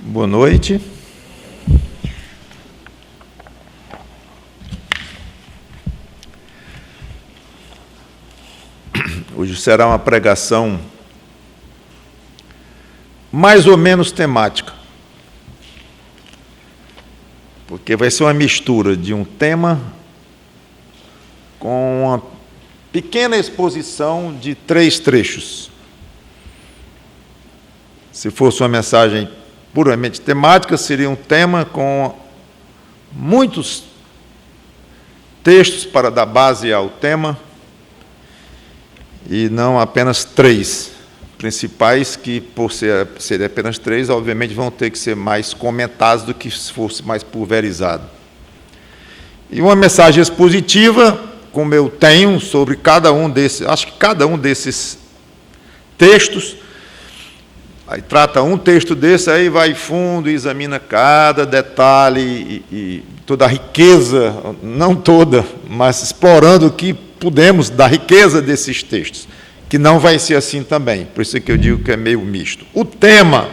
Boa noite. Hoje será uma pregação mais ou menos temática, porque vai ser uma mistura de um tema com uma pequena exposição de 3 trechos. Se fosse uma mensagem puramente temática, seria um tema com muitos textos para dar base ao tema, e não apenas 3 principais, que, por serem apenas 3, obviamente vão ter que ser mais comentados do que se fosse mais pulverizado. E uma mensagem expositiva, como eu tenho sobre cada um desses, acho que cada um desses textos, aí trata um texto desse, aí vai fundo e examina cada detalhe e toda a riqueza, não toda, mas explorando o que pudemos da riqueza desses textos, que não vai ser assim também, por isso é que eu digo que é meio misto. O tema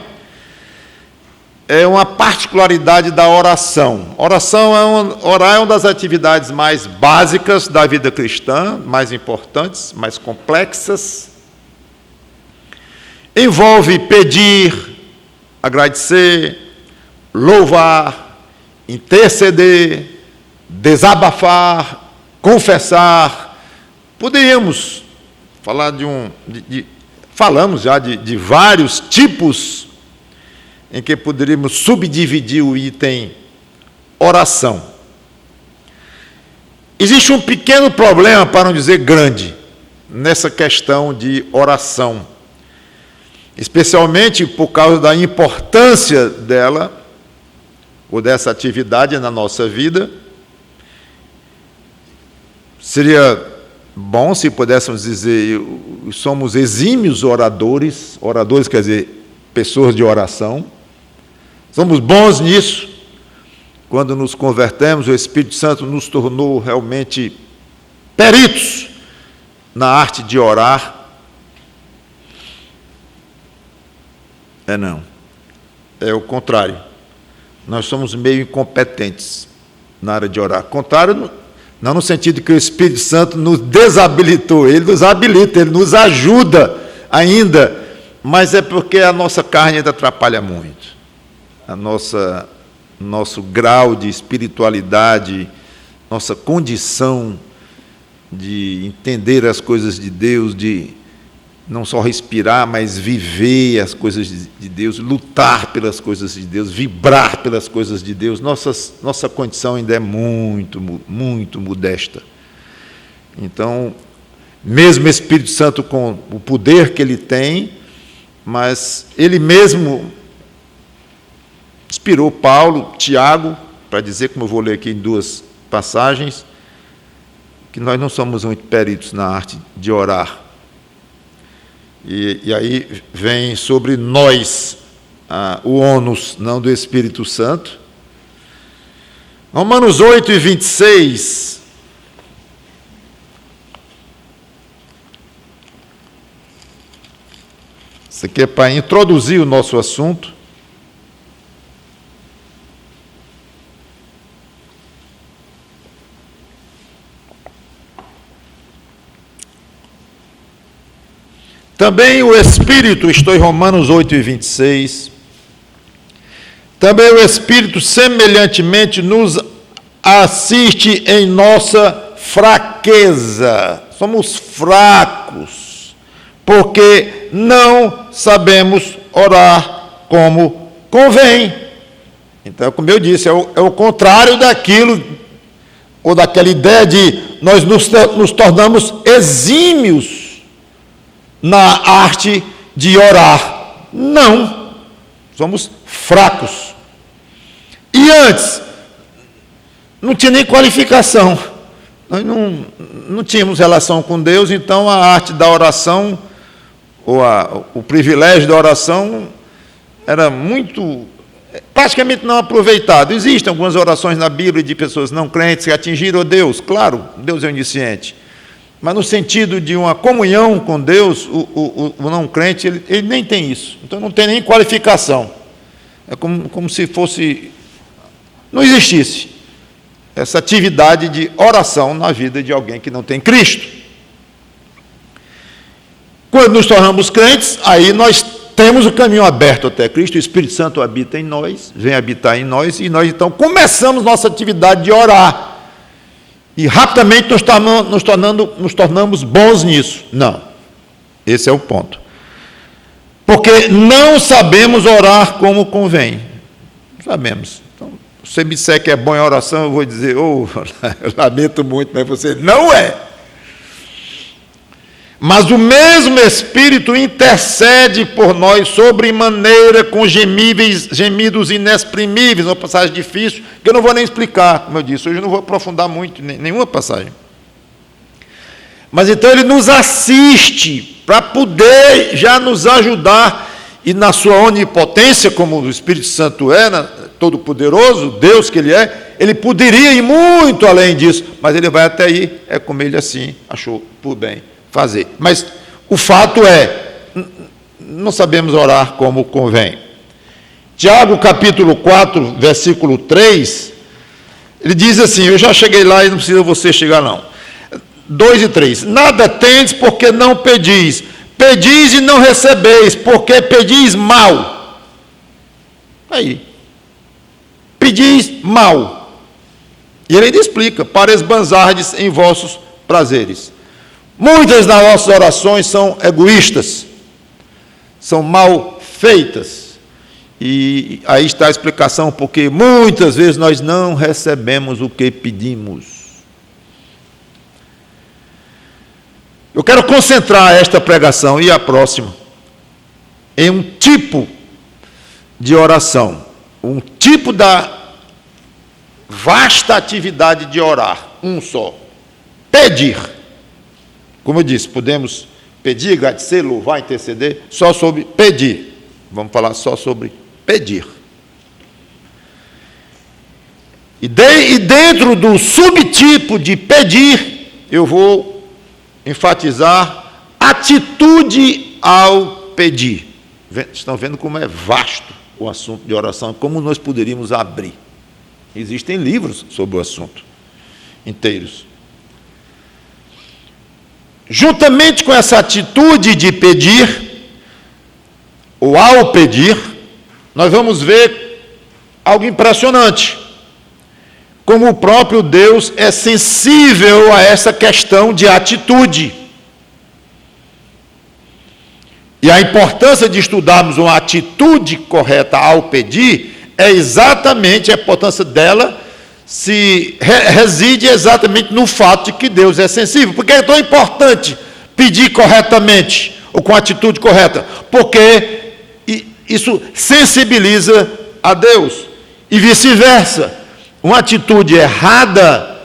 é uma particularidade da oração. Orar é uma das atividades mais básicas da vida cristã, mais importantes, mais complexas. Envolve pedir, agradecer, louvar, interceder, desabafar, confessar. Poderíamos falar falamos já de vários tipos em que poderíamos subdividir o item oração. Existe um pequeno problema, para não dizer grande, nessa questão de oração, especialmente por causa da importância dela, ou dessa atividade na nossa vida. Seria bom se pudéssemos dizer, somos exímios oradores quer dizer, pessoas de oração, somos bons nisso. Quando nos convertemos, o Espírito Santo nos tornou realmente peritos na arte de orar. Não, é o contrário, nós somos meio incompetentes na área de orar. Contrário, não no sentido que o Espírito Santo nos desabilitou, ele nos habilita, ele nos ajuda ainda, mas é porque a nossa carne ainda atrapalha muito. Nosso grau de espiritualidade, nossa condição de entender as coisas de Deus, de não só respirar, mas viver as coisas de Deus, lutar pelas coisas de Deus, vibrar pelas coisas de Deus, nossa condição ainda é muito, muito modesta. Então, mesmo o Espírito Santo com o poder que ele tem, mas ele mesmo inspirou Paulo, Tiago, para dizer, como eu vou ler aqui em 2 passagens, que nós não somos muito peritos na arte de orar. E aí vem sobre nós o ônus, não do Espírito Santo. Romanos 8:26. Isso aqui é para introduzir o nosso assunto. Também o Espírito, estou em Romanos 8:26, também o Espírito semelhantemente nos assiste em nossa fraqueza. Somos fracos, porque não sabemos orar como convém. Então, como eu disse, é o contrário daquilo, ou daquela ideia de nós nos tornamos exímios na arte de orar. Não, somos fracos. E antes, não tinha nem qualificação, nós não tínhamos relação com Deus, então a arte da oração, ou o privilégio da oração, era praticamente não aproveitado. Existem algumas orações na Bíblia de pessoas não crentes que atingiram Deus, claro, Deus é onisciente, mas no sentido de uma comunhão com Deus, o não crente, ele nem tem isso. Então não tem nem qualificação É como se fosse... não existisse essa atividade de oração na vida de alguém que não tem Cristo. Quando nos tornamos crentes, aí nós temos o caminho aberto até Cristo, o Espírito Santo habita em nós, vem habitar em nós, e nós então começamos nossa atividade de orar. E rapidamente nos tornamos bons nisso. Não, esse é o ponto. Porque não sabemos orar como convém. Não sabemos. Então, se você me disser que é bom em oração, eu vou dizer, eu lamento muito, mas você não é. Mas o mesmo Espírito intercede por nós sobremaneira com gemidos inexprimíveis, uma passagem difícil, que eu não vou nem explicar, como eu disse, hoje eu não vou aprofundar muito em nenhuma passagem. Mas então ele nos assiste para poder já nos ajudar, e na sua onipotência, como o Espírito Santo é, todo-poderoso, Deus que ele é, ele poderia ir muito além disso, mas ele vai até aí, é como ele assim achou por bem fazer. Mas o fato é, não sabemos orar como convém. Tiago capítulo 4, versículo 3, ele diz assim, eu já cheguei lá e não precisa você chegar não. 2 e 3, nada tendes porque não pedis, pedis e não recebeis, porque pedis mal. Aí, pedis mal. E ele ainda explica, para esbanjardes em vossos prazeres. Muitas das nossas orações são egoístas, são mal feitas, e aí está a explicação, porque muitas vezes nós não recebemos o que pedimos. Eu quero concentrar esta pregação e a próxima em um tipo de oração, um tipo da vasta atividade de orar, um só, pedir. Como eu disse, podemos pedir, agradecer, louvar, interceder, só sobre pedir. Vamos falar só sobre pedir. E dentro do subtipo de pedir, eu vou enfatizar atitude ao pedir. Estão vendo como é vasto o assunto de oração, como nós poderíamos abrir. Existem livros sobre o assunto, inteiros. Juntamente com essa atitude de pedir, ou ao pedir, nós vamos ver algo impressionante. Como o próprio Deus é sensível a essa questão de atitude. E a importância de estudarmos uma atitude correta ao pedir é exatamente a importância dela reside exatamente no fato de que Deus é sensível. Por que é tão importante pedir corretamente, ou com a atitude correta? Porque isso sensibiliza a Deus, e vice-versa. Uma atitude errada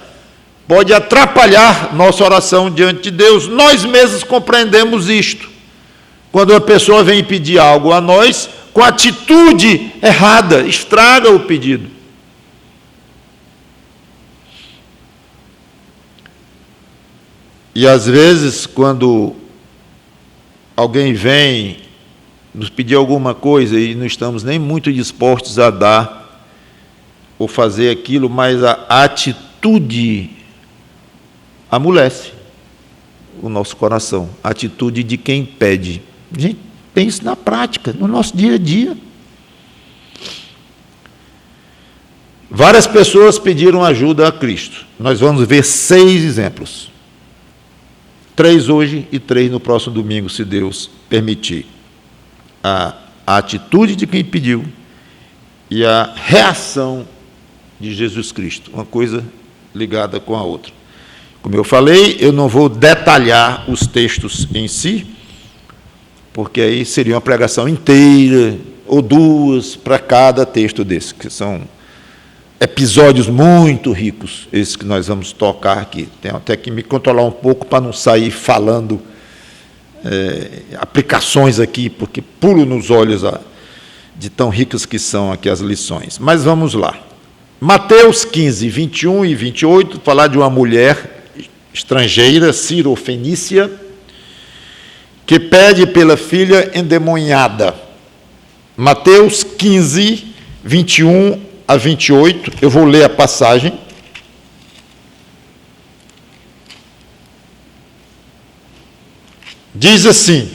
pode atrapalhar nossa oração diante de Deus. Nós mesmos compreendemos isto. Quando uma pessoa vem pedir algo a nós, com atitude errada, estraga o pedido. E às vezes, quando alguém vem nos pedir alguma coisa e não estamos nem muito dispostos a dar ou fazer aquilo, mas a atitude amolece o nosso coração, a atitude de quem pede. A gente tem isso na prática, no nosso dia a dia. Várias pessoas pediram ajuda a Cristo. Nós vamos ver 6 exemplos. 3 hoje e 3 no próximo domingo, se Deus permitir. A atitude de quem pediu e a reação de Jesus Cristo, uma coisa ligada com a outra. Como eu falei, eu não vou detalhar os textos em si, porque aí seria uma pregação inteira, ou 2 para cada texto desse, que são episódios muito ricos, esses que nós vamos tocar aqui. Tenho até que me controlar um pouco para não sair falando aplicações aqui, porque pulo nos olhos de tão ricas que são aqui as lições. Mas vamos lá. Mateus 15, 21 e 28, falar de uma mulher estrangeira, Ciro-fenícia, que pede pela filha endemoniada. Mateus 15, 21 a 28, eu vou ler a passagem. Diz assim: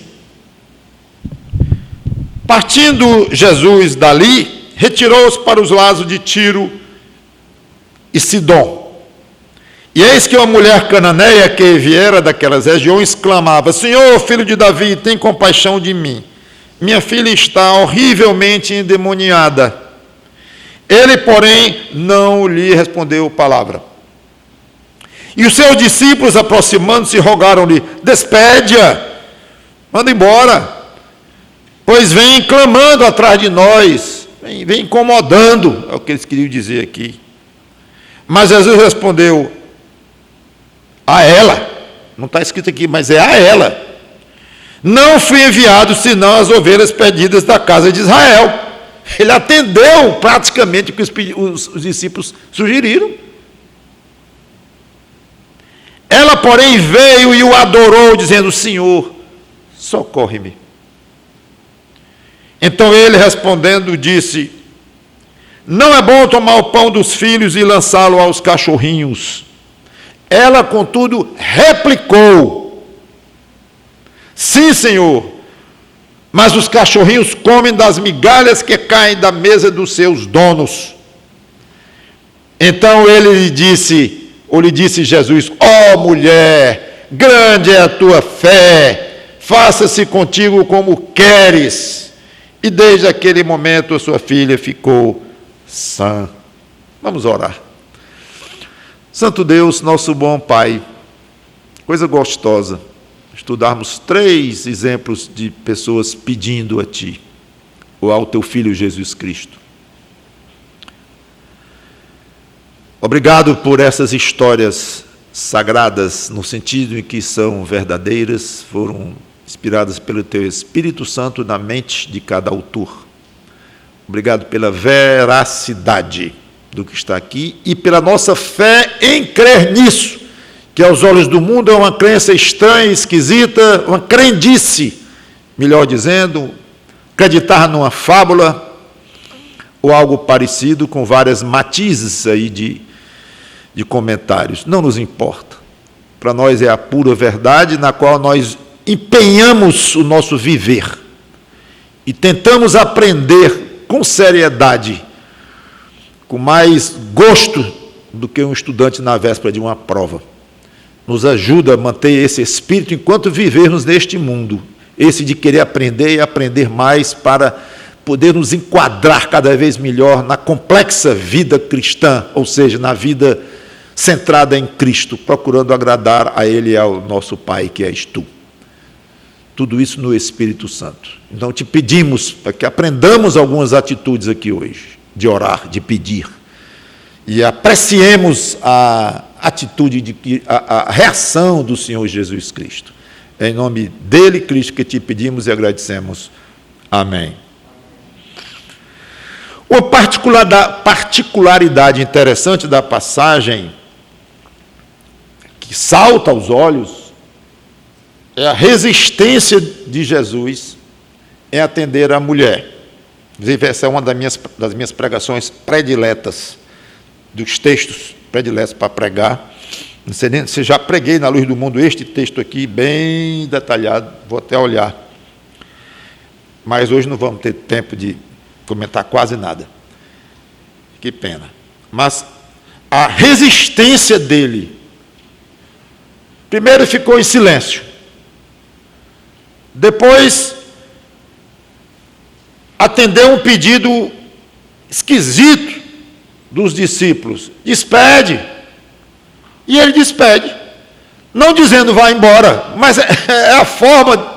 partindo Jesus dali, retirou-se para os lados de Tiro e Sidom. E eis que uma mulher cananeia que viera daquelas regiões clamava: Senhor, filho de Davi, tem compaixão de mim. Minha filha está horrivelmente endemoniada. Ele, porém, não lhe respondeu palavra. E os seus discípulos, aproximando-se, rogaram-lhe: despede-a, manda embora, pois vem clamando atrás de nós, vem incomodando, é o que eles queriam dizer aqui. Mas Jesus respondeu a ela, não está escrito aqui, mas é a ela: não fui enviado senão as ovelhas perdidas da casa de Israel. Ele atendeu praticamente o que os discípulos sugeriram. Ela, porém, veio e o adorou, dizendo: Senhor, socorre-me. Então ele, respondendo, disse: não é bom tomar o pão dos filhos e lançá-lo aos cachorrinhos. Ela, contudo, replicou: sim, Senhor, mas os cachorrinhos comem das migalhas que caem da mesa dos seus donos. Então ele lhe disse, Jesus: ó mulher, grande é a tua fé, faça-se contigo como queres. E desde aquele momento a sua filha ficou sã. Vamos orar. Santo Deus, nosso bom Pai, coisa gostosa estudarmos 3 exemplos de pessoas pedindo a Ti, ou ao Teu Filho Jesus Cristo. Obrigado por essas histórias sagradas, no sentido em que são verdadeiras, foram inspiradas pelo Teu Espírito Santo na mente de cada autor. Obrigado pela veracidade do que está aqui e pela nossa fé em crer nisso, que aos olhos do mundo é uma crença estranha, esquisita, uma crendice, melhor dizendo, acreditar numa fábula ou algo parecido, com várias matizes aí de comentários. Não nos importa. Para nós é a pura verdade na qual nós empenhamos o nosso viver e tentamos aprender com seriedade, com mais gosto do que um estudante na véspera de uma prova. Nos ajuda a manter esse espírito enquanto vivermos neste mundo, esse de querer aprender e aprender mais para poder nos enquadrar cada vez melhor na complexa vida cristã, ou seja, na vida centrada em Cristo, procurando agradar a Ele e ao nosso Pai, que és Tu. Tudo isso no Espírito Santo. Então te pedimos para que aprendamos algumas atitudes aqui hoje, de orar, de pedir, e apreciemos a atitude, a reação do Senhor Jesus Cristo. É em nome dele, Cristo, que te pedimos e agradecemos. Amém. Uma particularidade interessante da passagem, que salta aos olhos, é a resistência de Jesus em atender a mulher. Inclusive, essa é uma das minhas pregações prediletas, dos textos prediletos para pregar. Não sei nem se já preguei na Luz do Mundo este texto aqui, bem detalhado, vou até olhar. Mas hoje não vamos ter tempo de comentar quase nada. Que pena. Mas a resistência dele, primeiro ficou em silêncio, depois atendeu um pedido esquisito dos discípulos: despede. E ele despede, não dizendo vá embora, mas a forma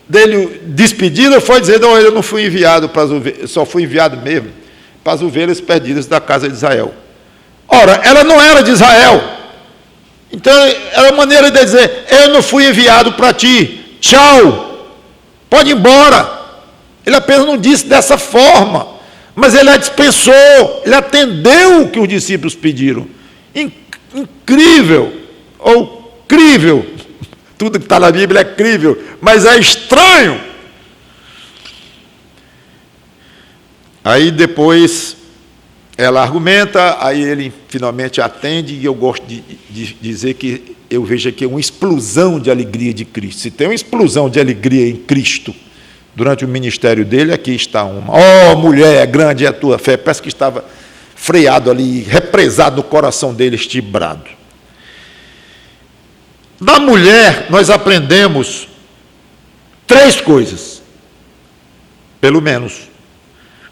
dele despedida foi dizer: não, eu não fui enviado para as ovelhas, só fui enviado mesmo para as ovelhas perdidas da casa de Israel. Ora, ela não era de Israel, então era uma maneira de dizer: eu não fui enviado para ti, tchau, pode ir embora. Ele apenas não disse dessa forma, mas ele a dispensou, ele atendeu o que os discípulos pediram. Incrível, ou crível, tudo que está na Bíblia é crível, mas é estranho. Aí depois ela argumenta, aí ele finalmente atende, e eu gosto de dizer que eu vejo aqui uma explosão de alegria de Cristo. Se tem uma explosão de alegria em Cristo durante o ministério dele, aqui está uma. Oh, mulher, grande é a tua fé. Parece que estava freado ali, represado no coração dele, este brado. Da mulher, nós aprendemos 3 coisas, pelo menos.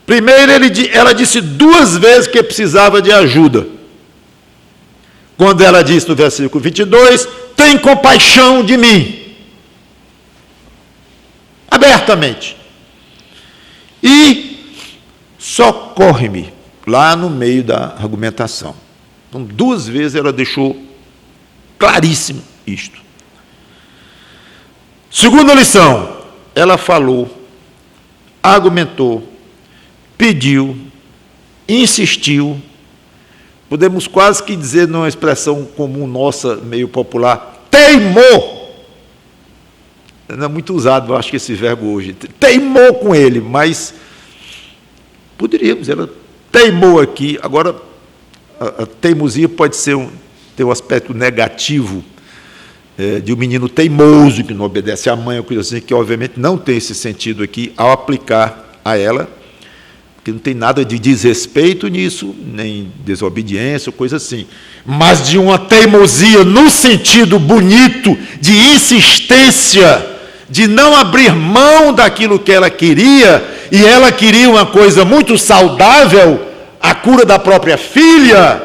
Primeiro, ela disse 2 vezes que precisava de ajuda. Quando ela disse no versículo 22, tem compaixão de mim. Abertamente. E socorre-me, lá no meio da argumentação. Então, 2 vezes ela deixou claríssimo isto. Segunda lição, ela falou, argumentou, pediu, insistiu, podemos quase que dizer numa expressão comum nossa, meio popular, teimou. Não é muito usado, eu acho que esse verbo hoje. Teimou com ele, mas poderíamos, ela teimou aqui. Agora, a teimosia pode ter um aspecto negativo, de um menino teimoso que não obedece à mãe, ou coisa assim, que obviamente não tem esse sentido aqui ao aplicar a ela, porque não tem nada de desrespeito nisso, nem desobediência, ou coisa assim, mas de uma teimosia no sentido bonito, de insistência, de não abrir mão daquilo que ela queria, e ela queria uma coisa muito saudável, a cura da própria filha.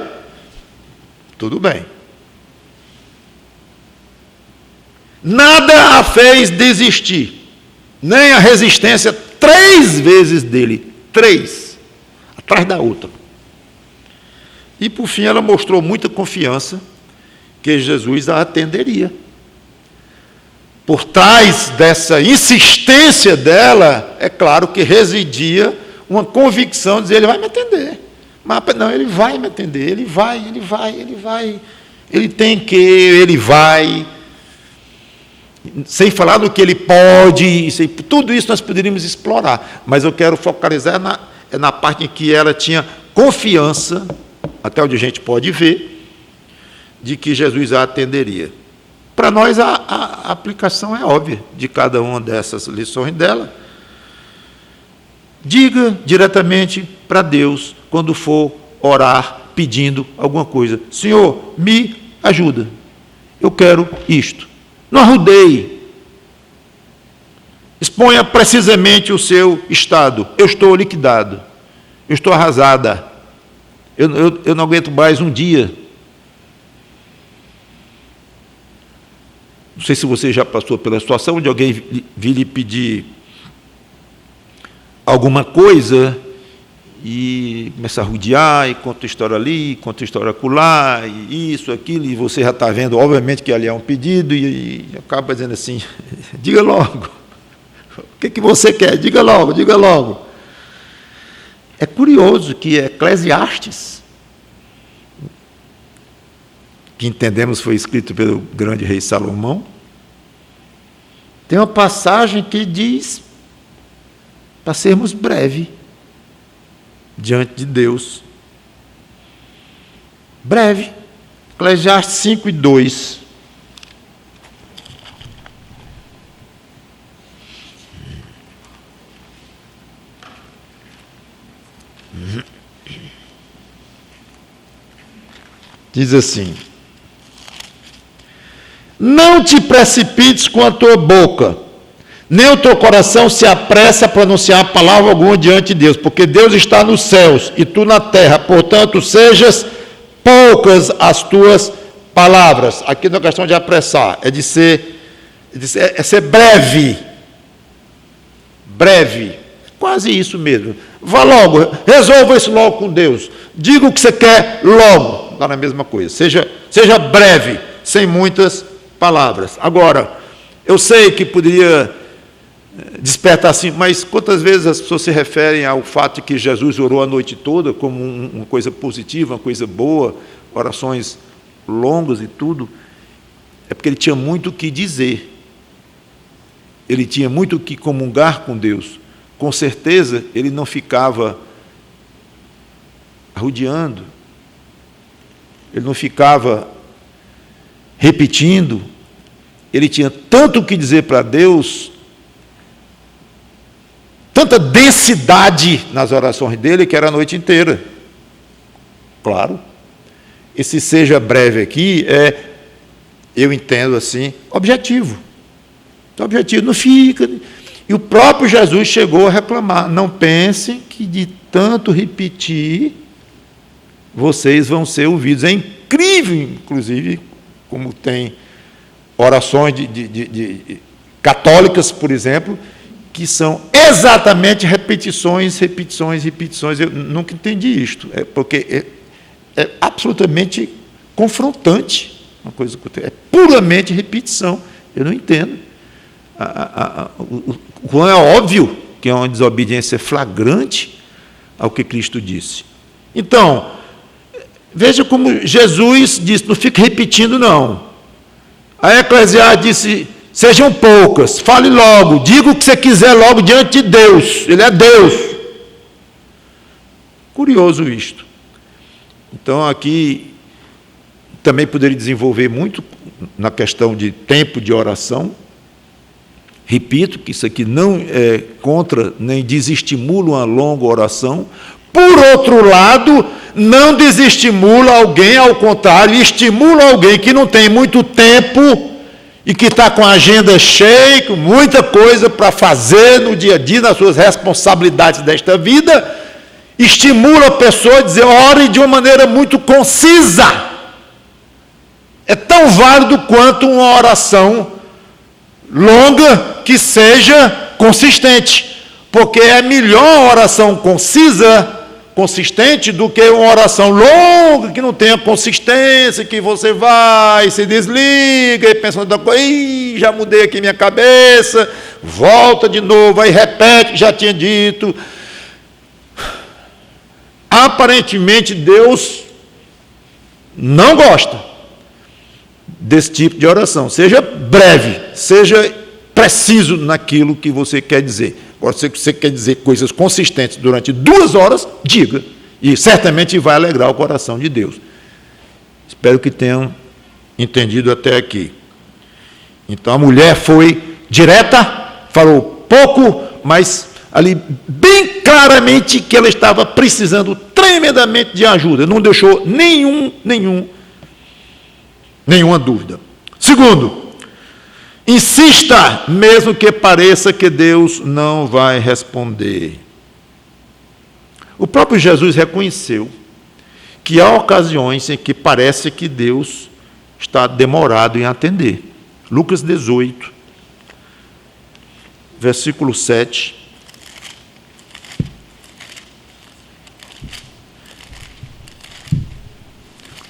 Tudo bem. Nada a fez desistir, nem a resistência 3 vezes dele, 3, atrás da outra. E por fim ela mostrou muita confiança que Jesus a atenderia. Por trás dessa insistência dela, é claro que residia uma convicção de dizer, ele vai me atender. Mas não, ele vai me atender, ele vai, ele tem que, ele vai. Sem falar do que ele pode, tudo isso nós poderíamos explorar, mas eu quero focalizar na parte em que ela tinha confiança, até onde a gente pode ver, de que Jesus a atenderia. Para nós a aplicação é óbvia de cada uma dessas lições dela. Diga diretamente para Deus quando for orar pedindo alguma coisa. Senhor, me ajuda. Eu quero isto. Não arrudeie. Exponha precisamente o seu estado. Eu estou liquidado. Eu estou arrasada. Eu não aguento mais um dia. Não sei se você já passou pela situação de alguém vir lhe pedir alguma coisa e começa a rodear, e conta história ali, conta história acolá, e isso, aquilo, e você já está vendo, obviamente, que ali é um pedido, e acaba dizendo assim, diga logo, o que você quer? Diga logo, diga logo. É curioso que Eclesiastes, que entendemos foi escrito pelo grande rei Salomão, tem uma passagem que diz para sermos breves diante de Deus. Breve. Eclesiastes 5:2. Diz assim: não te precipites com a tua boca, nem o teu coração se apressa a pronunciar palavra alguma diante de Deus, porque Deus está nos céus e tu na terra, portanto, sejas poucas as tuas palavras. Aqui não é questão de apressar, é ser breve. Breve. Quase isso mesmo. Vá logo, resolva isso logo com Deus. Diga o que você quer logo. Está na mesma coisa. Seja breve, sem muitas palavras. Agora, eu sei que poderia despertar assim, mas quantas vezes as pessoas se referem ao fato de que Jesus orou a noite toda como uma coisa positiva, uma coisa boa, orações longas e tudo, é porque ele tinha muito o que dizer, ele tinha muito o que comungar com Deus. Com certeza ele não ficava arrodeando, ele não ficava repetindo, ele tinha tanto o que dizer para Deus, tanta densidade nas orações dele, que era a noite inteira. Claro. Esse seja breve aqui eu entendo assim, objetivo. Objetivo, não fica. E o próprio Jesus chegou a reclamar: não pensem que de tanto repetir, vocês vão ser ouvidos. É incrível, inclusive, como tem orações de católicas, por exemplo, que são exatamente repetições. Eu nunca entendi isto, porque é absolutamente confrontante, uma coisa que é puramente repetição. Eu não entendo. O quão é óbvio que é uma desobediência flagrante ao que Cristo disse. Então, veja como Jesus disse: não fique repetindo, não. A Eclesiastes disse: sejam poucas, fale logo, diga o que você quiser logo diante de Deus, Ele é Deus. Curioso isto. Então, aqui também poderia desenvolver muito na questão de tempo de oração. Repito que isso aqui não é contra, nem desestimula uma longa oração. Por outro lado, não desestimula alguém, ao contrário, estimula alguém que não tem muito tempo e que está com a agenda cheia, com muita coisa para fazer no dia a dia, nas suas responsabilidades desta vida, estimula a pessoa a dizer: ore de uma maneira muito concisa. É tão válido quanto uma oração longa que seja consistente, porque é melhor uma oração consistente, do que uma oração longa que não tenha consistência, que você vai, se desliga e pensa outra coisa: já mudei aqui minha cabeça, volta de novo, aí repete o que já tinha dito. Aparentemente Deus não gosta desse tipo de oração. Seja breve, seja preciso naquilo que você quer dizer. Agora, se você quer dizer coisas consistentes durante 2 horas, diga. E certamente vai alegrar o coração de Deus. Espero que tenham entendido até aqui. Então, a mulher foi direta, falou pouco, mas ali bem claramente que ela estava precisando tremendamente de ajuda. Não deixou nenhuma dúvida. Segundo, insista, mesmo que pareça que Deus não vai responder. O próprio Jesus reconheceu que há ocasiões em que parece que Deus está demorado em atender. Lucas 18, versículo 7.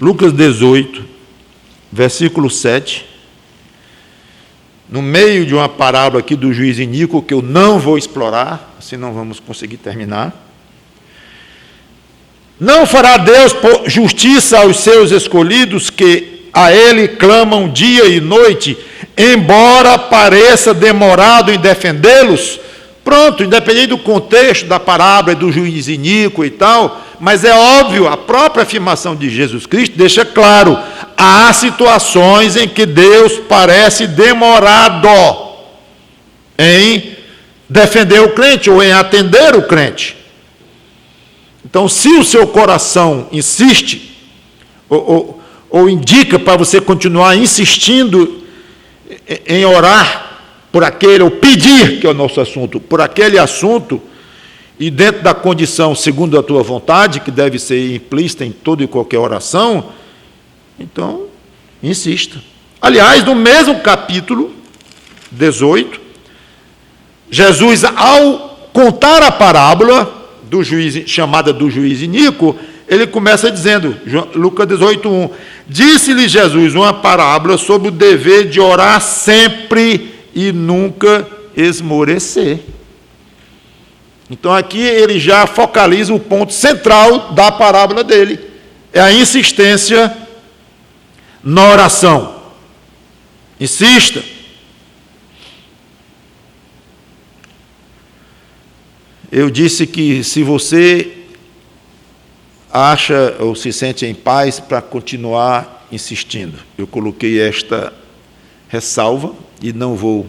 Lucas 18, versículo 7. No meio de uma parábola aqui do juiz iníquo, que eu não vou explorar, assim não vamos conseguir terminar. Não fará Deus justiça aos seus escolhidos, que a Ele clamam dia e noite, embora pareça demorado em defendê-los? Pronto, independente do contexto da parábola do juiz iníquo e tal, mas é óbvio, a própria afirmação de Jesus Cristo deixa claro: há situações em que Deus parece demorado em defender o crente ou em atender o crente. Então, se o seu coração insiste ou indica para você continuar insistindo em orar por aquele, ou pedir, que é o nosso assunto, por aquele assunto, e dentro da condição segundo a tua vontade, que deve ser implícita em toda e qualquer oração, então, insista. Aliás, no mesmo capítulo 18, Jesus, ao contar a parábola do juiz, chamada do juiz iníquo, ele começa dizendo, Lucas 18:1, disse-lhe Jesus uma parábola sobre o dever de orar sempre e nunca esmorecer. Então aqui ele já focaliza o ponto central da parábola dele, é a insistência na oração. Insista. Eu disse que se você acha ou se sente em paz para continuar insistindo. Eu coloquei esta ressalva e não vou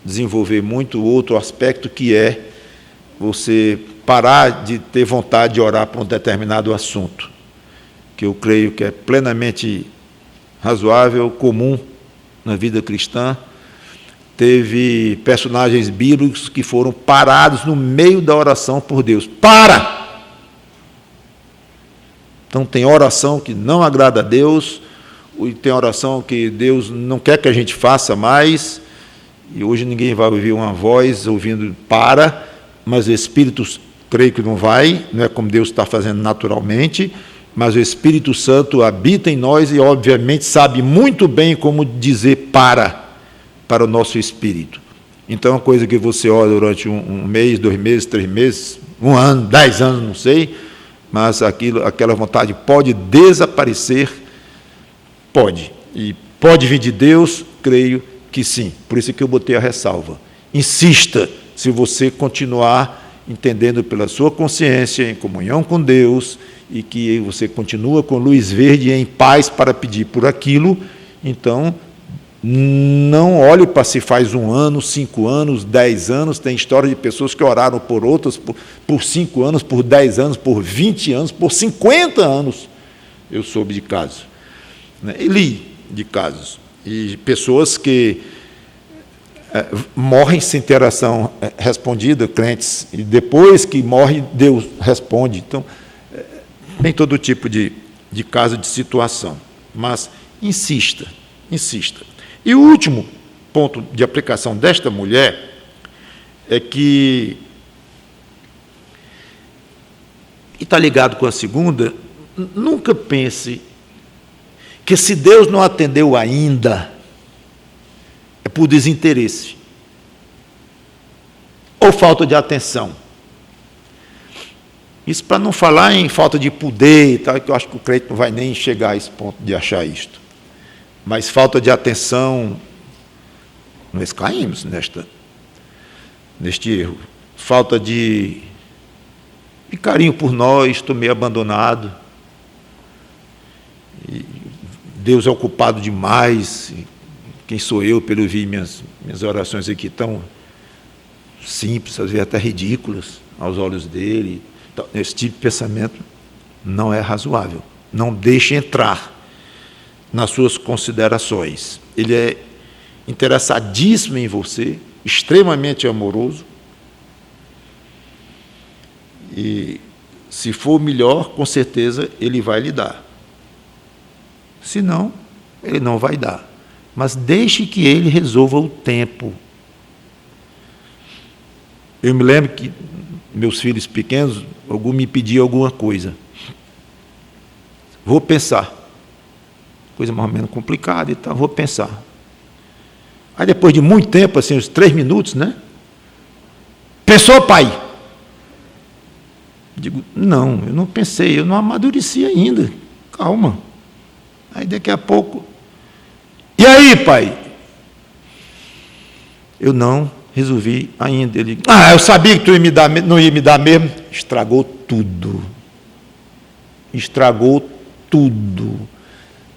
desenvolver muito outro aspecto, que é você parar de ter vontade de orar por um determinado assunto, que eu creio que é plenamente razoável, comum na vida cristã. Teve personagens bíblicos que foram parados no meio da oração por Deus. Para! Então tem oração que não agrada a Deus, e tem oração que Deus não quer que a gente faça mais, e hoje ninguém vai ouvir uma voz ouvindo para, mas o Espírito, creio que não vai, não é como Deus está fazendo naturalmente, mas o Espírito Santo habita em nós e, obviamente, sabe muito bem como dizer para o nosso espírito. Então, uma coisa que você ora durante um mês, 2 meses, 3 meses, 1 ano, 10 anos, não sei, mas aquela vontade pode desaparecer, pode. E pode vir de Deus, creio que sim. Por isso que eu botei a ressalva. Insista, se você continuar entendendo pela sua consciência, em comunhão com Deus, e que você continua com luz verde em paz para pedir por aquilo, então não olhe para se faz 1 ano, 5 anos, 10 anos. Tem história de pessoas que oraram por outras por 5 anos, por 10 anos, por 20 anos, por 50 anos. Eu soube de casos, né? E li de casos. E pessoas que morrem sem ter oração respondida, crentes, e depois que morre, Deus responde. Então, tem todo tipo de caso, de situação. Mas insista, insista. E o último ponto de aplicação desta mulher é que, e está ligado com a segunda, nunca pense que se Deus não atendeu ainda, é por desinteresse ou falta de atenção. Isso para não falar em falta de poder e tal, que eu acho que o crente não vai nem chegar a esse ponto de achar isto. Mas falta de atenção, nós caímos neste erro. Falta de carinho por nós, estou meio abandonado. E Deus é ocupado demais. Quem sou eu para ele ouvir minhas orações aqui tão simples, às vezes até ridículas aos olhos dele. Então, esse tipo de pensamento não é razoável. Não deixe entrar nas suas considerações. Ele é interessadíssimo em você, extremamente amoroso, e se for melhor, com certeza ele vai lhe dar. Se não, ele não vai dar. Mas deixe que ele resolva o tempo. Eu me lembro que meus filhos pequenos, algum me pedia alguma coisa. Vou pensar. Coisa mais ou menos complicada e tal, vou pensar. Aí depois de muito tempo, assim, uns 3 minutos, né? Pensou, pai? Digo, não, eu não pensei, eu não amadureci ainda. Calma. Aí daqui a pouco, e aí, pai? Eu não resolvi ainda. Ele, eu sabia que tu não ia me dar mesmo. Estragou tudo. Estragou tudo.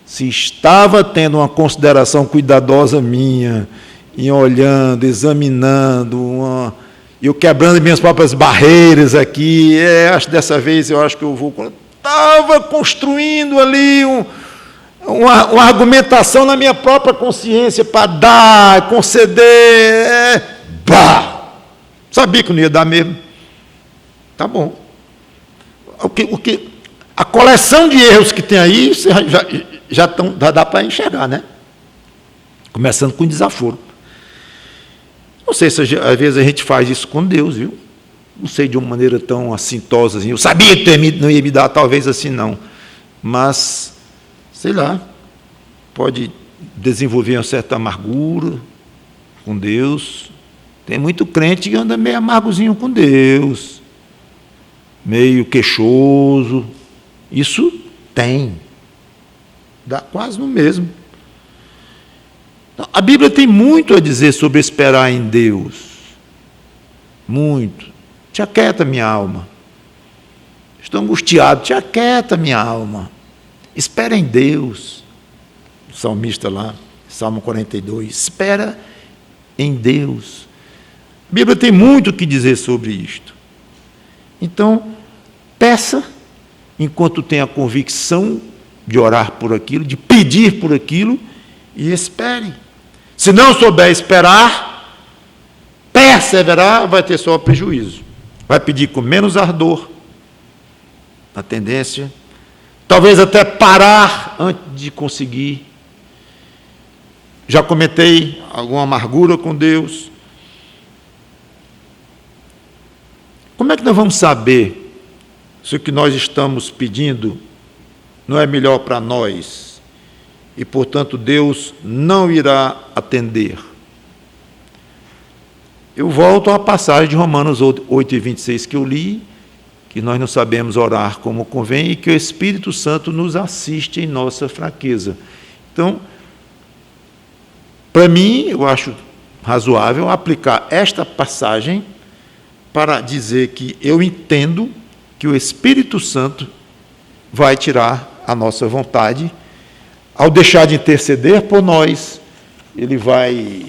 Se estava tendo uma consideração cuidadosa minha, em olhando, examinando, eu quebrando minhas próprias barreiras aqui, acho que dessa vez eu acho que eu vou. Estava construindo ali uma argumentação na minha própria consciência para dar, conceder. Sabia que não ia dar mesmo. Tá bom. A coleção de erros que tem aí, já dá para enxergar, né? Começando com desaforo. Não sei se às vezes a gente faz isso com Deus, viu? Não sei de uma maneira tão assintosa assim. Eu sabia que não ia me dar, talvez assim não. Mas, sei lá, pode desenvolver uma certa amargura com Deus. Tem muito crente que anda meio amargozinho com Deus, meio queixoso. Isso tem. Dá quase no mesmo. Então, a Bíblia tem muito a dizer sobre esperar em Deus. Muito. Te aquieta, minha alma. estou angustiado. Te aquieta, minha alma. Espera em Deus. O salmista lá, Salmo 42. Espera em Deus. A Bíblia tem muito o que dizer sobre isto. Então, peça, enquanto tem a convicção de orar por aquilo, de pedir por aquilo, e espere. Se não souber esperar, perseverar, vai ter só prejuízo. Vai pedir com menos ardor, a tendência, talvez até parar antes de conseguir. Já cometei alguma amargura com Deus. Como é que nós vamos saber se o que nós estamos pedindo não é melhor para nós e, portanto, Deus não irá atender? Eu volto à passagem de Romanos 8:26 que eu li, que nós não sabemos orar como convém e que o Espírito Santo nos assiste em nossa fraqueza. Então, para mim, eu acho razoável aplicar esta passagem para dizer que eu entendo que o Espírito Santo vai tirar a nossa vontade. Ao deixar de interceder por nós, ele vai,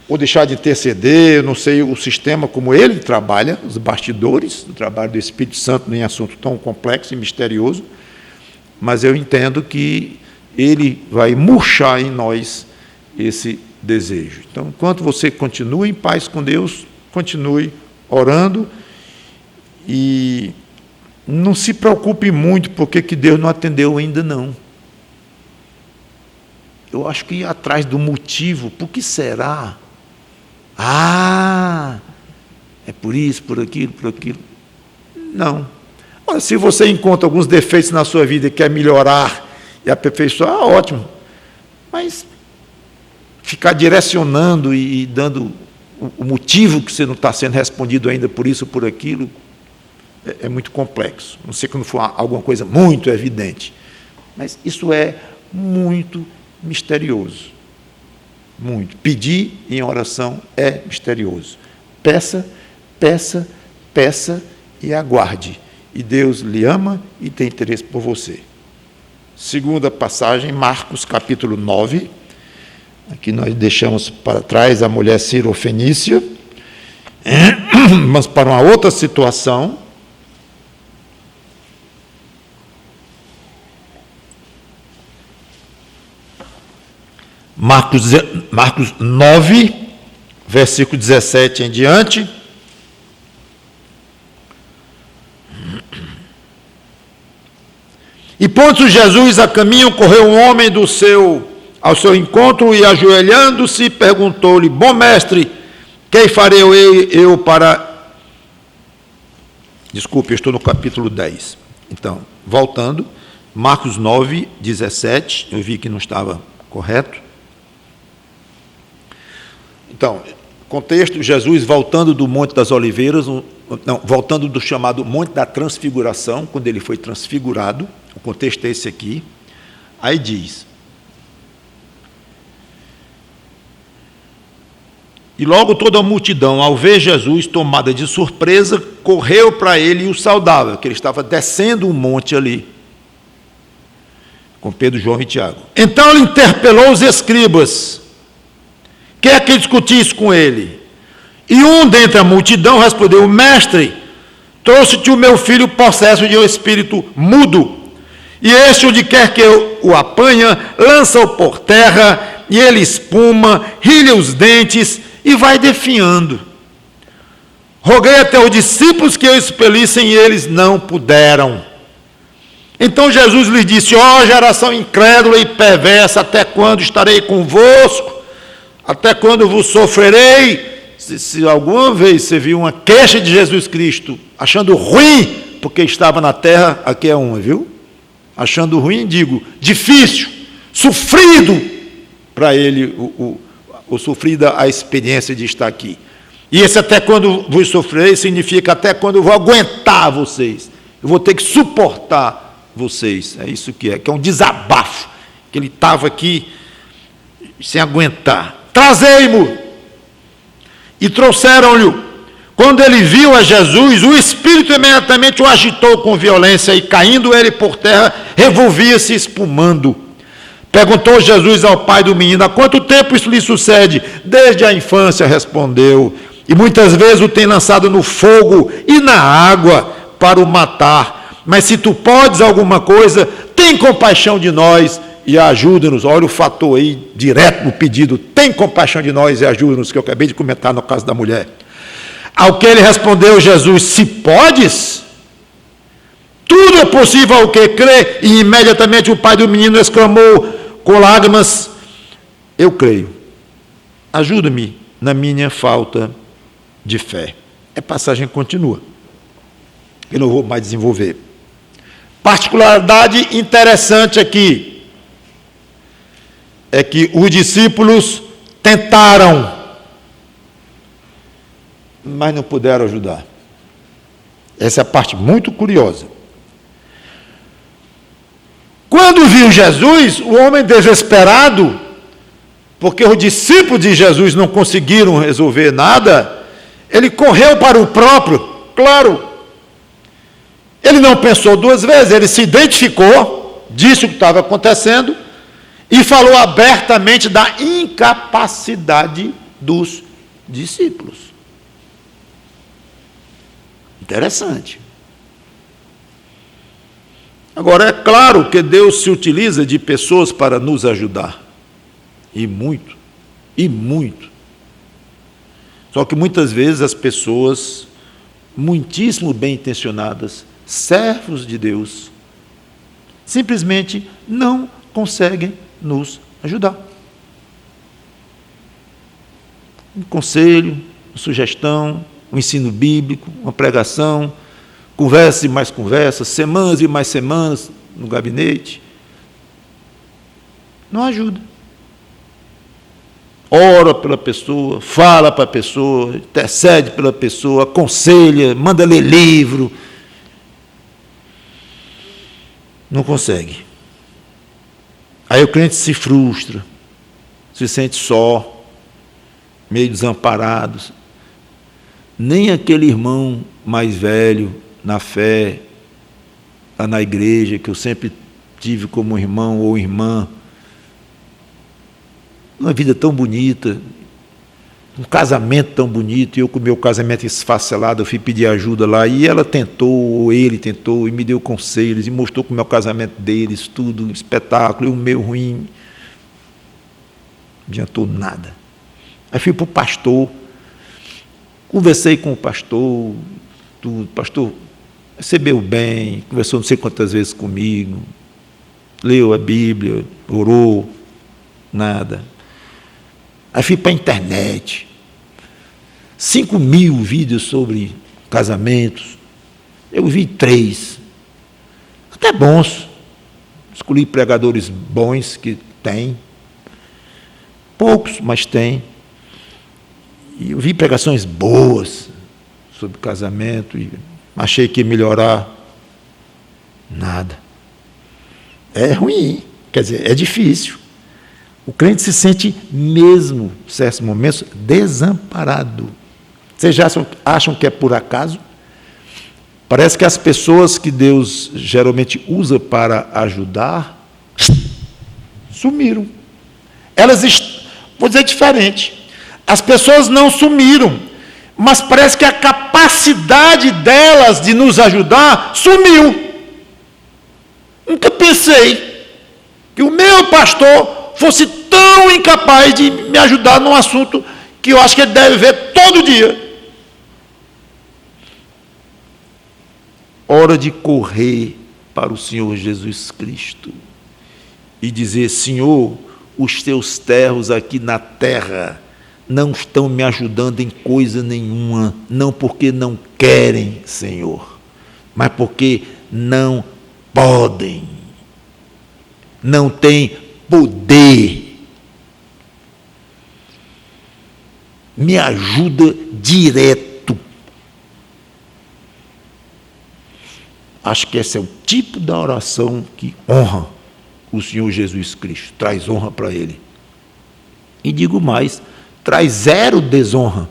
ou deixar de interceder, eu não sei o sistema como ele trabalha, os bastidores do trabalho do Espírito Santo em assunto tão complexo e misterioso, mas eu entendo que ele vai murchar em nós esse desejo. Então, enquanto você continua em paz com Deus, continue orando e não se preocupe muito porque que Deus não atendeu ainda não. Eu acho que ir atrás do motivo, por que será? É por isso, por aquilo, por aquilo. Não. Ora, se você encontra alguns defeitos na sua vida e quer melhorar e aperfeiçoar, ótimo. Mas ficar direcionando e dando o motivo que você não está sendo respondido ainda por isso ou por aquilo, é muito complexo. Não sei quando for alguma coisa muito evidente. Mas isso é muito misterioso. Muito. Pedir em oração é misterioso. Peça, peça, peça e aguarde. E Deus lhe ama e tem interesse por você. Segunda passagem, Marcos capítulo 9. Aqui nós deixamos para trás a mulher cirofenícia. Mas para uma outra situação. Marcos 9, versículo 17 em diante. E pondo Jesus a caminho, correu um homem ao seu encontro e, ajoelhando-se, perguntou-lhe: Bom mestre, que farei eu para... Desculpe, eu estou no capítulo 10. Então, voltando, Marcos 9, 17, eu vi que não estava correto. Então, contexto, Jesus voltando do Monte das Oliveiras, voltando do chamado Monte da Transfiguração, quando ele foi transfigurado, o contexto é esse aqui. Aí diz: e logo toda a multidão, ao ver Jesus tomada de surpresa, correu para ele e o saudava, que ele estava descendo um monte ali, com Pedro, João e Tiago. Então ele interpelou os escribas, quer que discutisse com ele. E um dentre a multidão respondeu: Mestre, trouxe-te o meu filho possesso de um espírito mudo, e este, onde quer que o apanha, lança-o por terra, e ele espuma, rilha os dentes, e vai definhando. Roguei até os discípulos que o expelissem, e eles não puderam. Então Jesus lhes disse: ó geração incrédula e perversa, até quando estarei convosco? Até quando vos sofrerei? Se alguma vez você viu uma queixa de Jesus Cristo, achando ruim, porque estava na terra, aqui é uma, viu? Achando ruim, digo, difícil, sofrido para ele, o sofrida a experiência de estar aqui. E esse até quando vos sofrerei significa até quando eu vou aguentar vocês, eu vou ter que suportar vocês. É isso que é um desabafo, que ele estava aqui sem aguentar. Trazei-mo. E trouxeram-lhe. Quando ele viu a Jesus, o Espírito imediatamente o agitou com violência e, caindo ele por terra, revolvia-se espumando. Perguntou Jesus ao pai do menino: há quanto tempo isso lhe sucede? Desde a infância, respondeu. E muitas vezes o tem lançado no fogo e na água para o matar. Mas se tu podes alguma coisa, tem compaixão de nós e ajuda-nos. Olha o fator aí, direto no pedido: tem compaixão de nós e ajuda-nos, que eu acabei de comentar no caso da mulher. Ao que ele respondeu, Jesus: se podes, tudo é possível ao que crê. E imediatamente o pai do menino exclamou com lágrimas: eu creio, ajuda-me na minha falta de fé. A passagem continua, eu não vou mais desenvolver. Particularidade interessante aqui é que os discípulos tentaram, mas não puderam ajudar. Essa é a parte muito curiosa. Quando viu Jesus, o homem desesperado, porque os discípulos de Jesus não conseguiram resolver nada, ele correu para o próprio, claro. Ele não pensou duas vezes, ele se identificou, disse o que estava acontecendo e falou abertamente da incapacidade dos discípulos. Interessante. Agora, é claro que Deus se utiliza de pessoas para nos ajudar. E muito. E muito. Só que muitas vezes as pessoas, muitíssimo bem intencionadas, servos de Deus, simplesmente não conseguem nos ajudar. Um conselho, uma sugestão, um ensino bíblico, uma pregação, conversa e mais conversa, semanas e mais semanas no gabinete, não ajuda. Ora pela pessoa, fala para a pessoa, intercede pela pessoa, aconselha, manda ler livro. Não consegue. Aí o crente se frustra, se sente só, meio desamparado. Nem aquele irmão mais velho na fé, lá na igreja, que eu sempre tive como irmão ou irmã, uma vida tão bonita, um casamento tão bonito, e eu com o meu casamento esfacelado, eu fui pedir ajuda lá, e ela tentou, ou ele tentou, e me deu conselhos, e mostrou com o meu casamento deles, tudo, espetáculo, e o meu ruim, não adiantou nada. Aí fui para o pastor, conversei com o pastor, tudo, pastor recebeu bem, conversou não sei quantas vezes comigo, leu a Bíblia, orou, nada. Aí fui para a internet, 5.000 vídeos sobre casamentos, eu vi 3, até bons, escolhi pregadores bons que tem, poucos, mas tem, e eu vi pregações boas sobre casamento, e achei que ia melhorar, nada. É ruim, quer dizer, é difícil. O crente se sente mesmo, em certos momentos, desamparado. Vocês já acham que é por acaso? Parece que as pessoas que Deus geralmente usa para ajudar, sumiram. Vou dizer diferente, as pessoas não sumiram, mas parece que a capacidade delas de nos ajudar sumiu. Nunca pensei que o meu pastor fosse tão incapaz de me ajudar num assunto que eu acho que ele deve ver todo dia. Hora de correr para o Senhor Jesus Cristo e dizer: Senhor, os teus servos aqui na terra não estão me ajudando em coisa nenhuma, não porque não querem, Senhor, mas porque não podem, não têm poder. Me ajuda direto. Acho que esse é o tipo da oração que honra o Senhor Jesus Cristo, traz honra para Ele. E digo mais, traz zero desonra,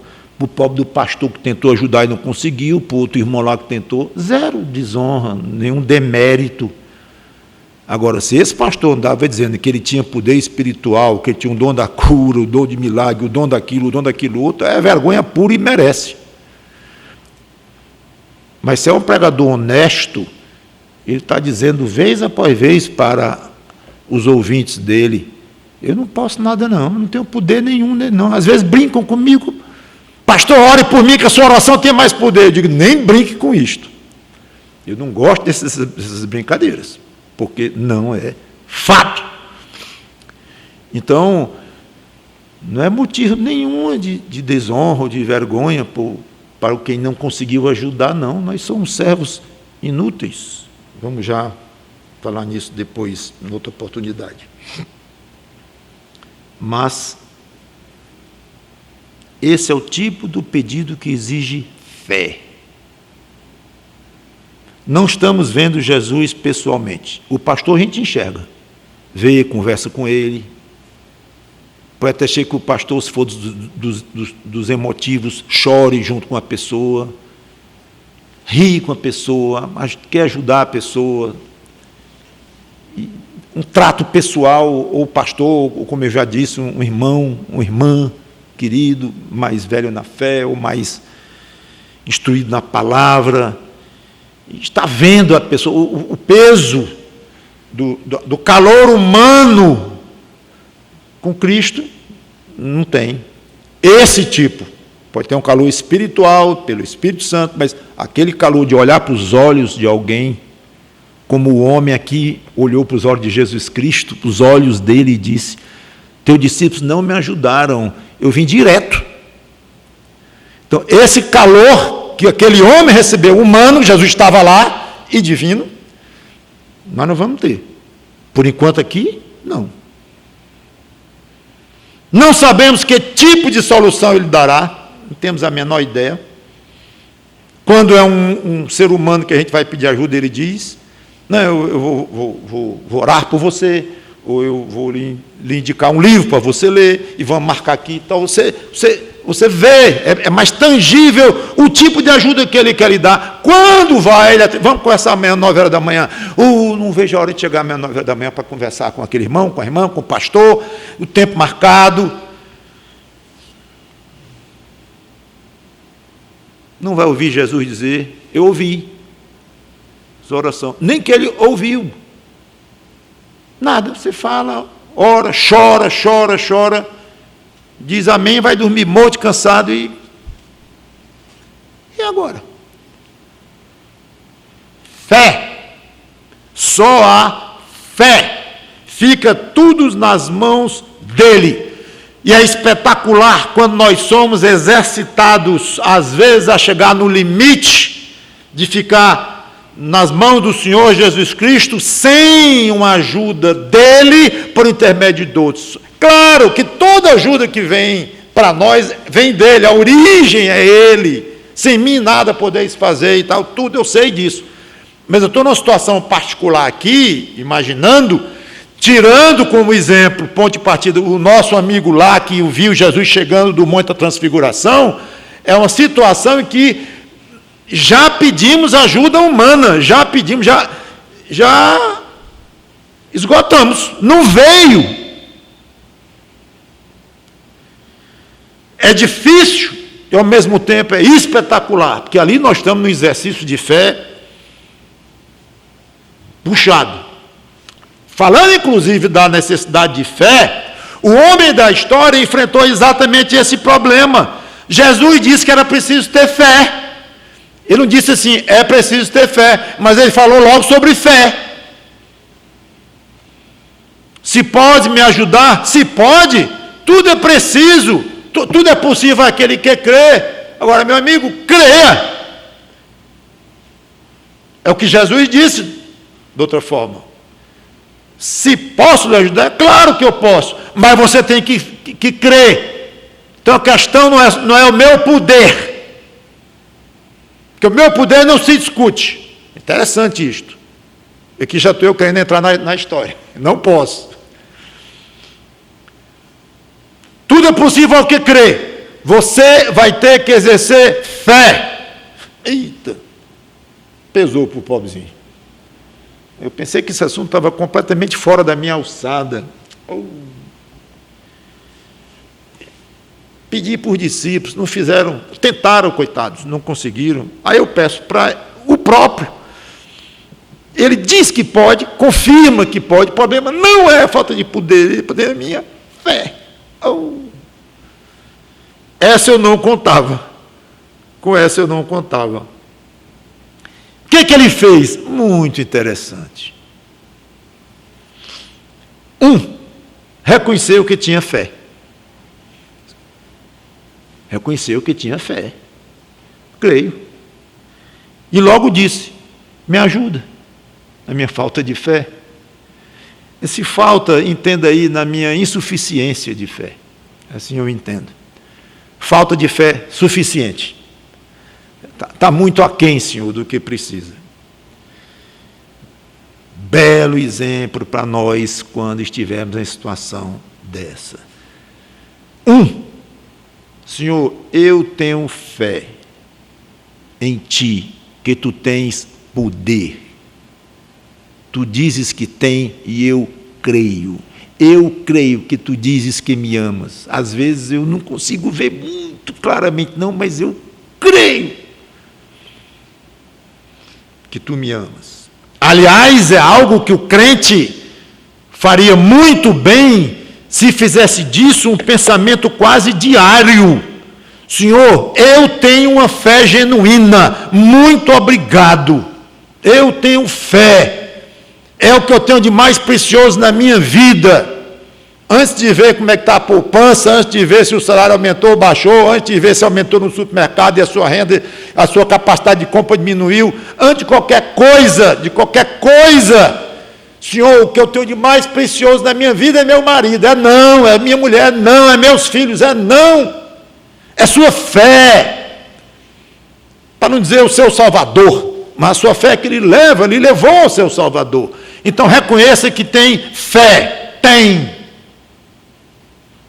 para o pobre do pastor que tentou ajudar e não conseguiu, para o outro irmão lá que tentou, zero desonra, nenhum demérito. Agora, se esse pastor andava dizendo que ele tinha poder espiritual, que ele tinha um dom da cura, o dom de milagre, o dom daquilo outro, é vergonha pura e merece. Mas se é um pregador honesto, ele está dizendo vez após vez para os ouvintes dele, eu não posso nada não tenho poder nenhum, não. Às vezes brincam comigo, pastor, ore por mim que a sua oração tem mais poder. Eu digo, nem brinque com isto. Eu não gosto dessas brincadeiras, porque não é fato. Então, não é motivo nenhum de desonra ou de vergonha para quem não conseguiu ajudar, não. Nós somos servos inúteis. Vamos já falar nisso depois, em outra oportunidade. Mas esse é o tipo do pedido que exige fé. Não estamos vendo Jesus pessoalmente. O pastor a gente enxerga, vê, conversa com ele. Pode até ser que o pastor, se for dos emotivos, chore junto com a pessoa, ri com a pessoa, mas quer ajudar a pessoa. Um trato pessoal, ou pastor, ou como eu já disse, um irmão, uma irmã querido, mais velho na fé, ou mais instruído na palavra, está vendo a pessoa, o peso do calor humano com Cristo, não tem. Esse tipo, pode ter um calor espiritual, pelo Espírito Santo, mas aquele calor de olhar para os olhos de alguém, como o homem aqui olhou para os olhos de Jesus Cristo, os olhos dele, e disse, teus discípulos não me ajudaram, eu vim direto. Então, esse calor que aquele homem recebeu, humano, Jesus estava lá, e divino, nós não vamos ter. Por enquanto aqui, não. Não sabemos que tipo de solução ele dará, não temos a menor ideia. Quando é um ser humano que a gente vai pedir ajuda, ele diz, não, eu vou orar por você, ou eu vou lhe indicar um livro para você ler, e vamos marcar aqui. Então, você vê, é mais tangível o tipo de ajuda que ele quer lhe dar. Quando vai, vamos conversar amanhã, 9 horas da manhã. Não vejo a hora de chegar amanhã, 9 horas da manhã, para conversar com aquele irmão, com a irmã, com o pastor, o tempo marcado. Não vai ouvir Jesus dizer, eu ouvi sua oração. Nem que ele ouviu. Nada, você fala, ora, chora, diz amém, vai dormir morto, cansado e agora? Fé. Só há fé. Fica tudo nas mãos dele. E é espetacular quando nós somos exercitados, às vezes, a chegar no limite de ficar nas mãos do Senhor Jesus Cristo, sem uma ajuda dele, por intermédio de outros. Claro que toda ajuda que vem para nós, vem dele, a origem é ele. Sem mim nada podeis fazer e tal, tudo eu sei disso. Mas eu estou numa situação particular aqui, imaginando, tirando como exemplo, ponto de partida, o nosso amigo lá, que viu Jesus chegando do Monte da Transfiguração, é uma situação em que já pedimos ajuda humana, já pedimos, já esgotamos, não veio. É difícil e ao mesmo tempo é espetacular, porque ali nós estamos num exercício de fé puxado. Falando inclusive da necessidade de fé, o homem da história enfrentou exatamente esse problema. Jesus disse que era preciso ter fé. Ele não disse assim, é preciso ter fé, mas ele falou logo sobre fé. Se pode me ajudar? Se pode, tudo é preciso, tudo é possível àquele que crê. Agora, meu amigo, creia. É o que Jesus disse, de outra forma. Se posso lhe ajudar, claro que eu posso, mas você tem que crer. Então a questão não é o meu poder. Porque o meu poder não se discute. Interessante isto. Aqui já estou eu querendo entrar na história. Não posso. Tudo é possível ao que crê. você vai ter que exercer fé. Eita, pesou para o pobrezinho. Eu pensei que esse assunto estava completamente fora da minha alçada. Pedi por discípulos, não fizeram, tentaram, coitados, não conseguiram. Aí eu peço para o próprio. Ele diz que pode, confirma que pode, o problema não é a falta de poder, o poder é minha fé. Essa eu não contava. Com essa eu não contava. O que ele fez? Muito interessante. Reconheceu que tinha fé. Reconheceu que tinha fé. Creio. E logo disse, me ajuda na minha falta de fé. Esse falta, entenda aí, na minha insuficiência de fé. Assim eu entendo. Falta de fé suficiente. Está muito aquém, Senhor, do que precisa. Belo exemplo para nós quando estivermos em situação dessa. Senhor, eu tenho fé em Ti, que Tu tens poder. Tu dizes que tem e eu creio. Eu creio que Tu dizes que me amas. Às vezes eu não consigo ver muito claramente, não, mas eu creio que Tu me amas. Aliás, é algo que o crente faria muito bem se fizesse disso um pensamento quase diário. Senhor, eu tenho uma fé genuína, muito obrigado. Eu tenho fé. É o que eu tenho de mais precioso na minha vida. Antes de ver como é que está a poupança, antes de ver se o salário aumentou ou baixou, antes de ver se aumentou no supermercado e a sua renda, a sua capacidade de compra diminuiu, antes de qualquer coisa, Senhor, o que eu tenho de mais precioso na minha vida é meu marido, é minha mulher, não, é meus filhos, é sua fé, para não dizer o seu Salvador, mas a sua fé é que lhe levou ao seu Salvador. Então reconheça que tem fé, tem.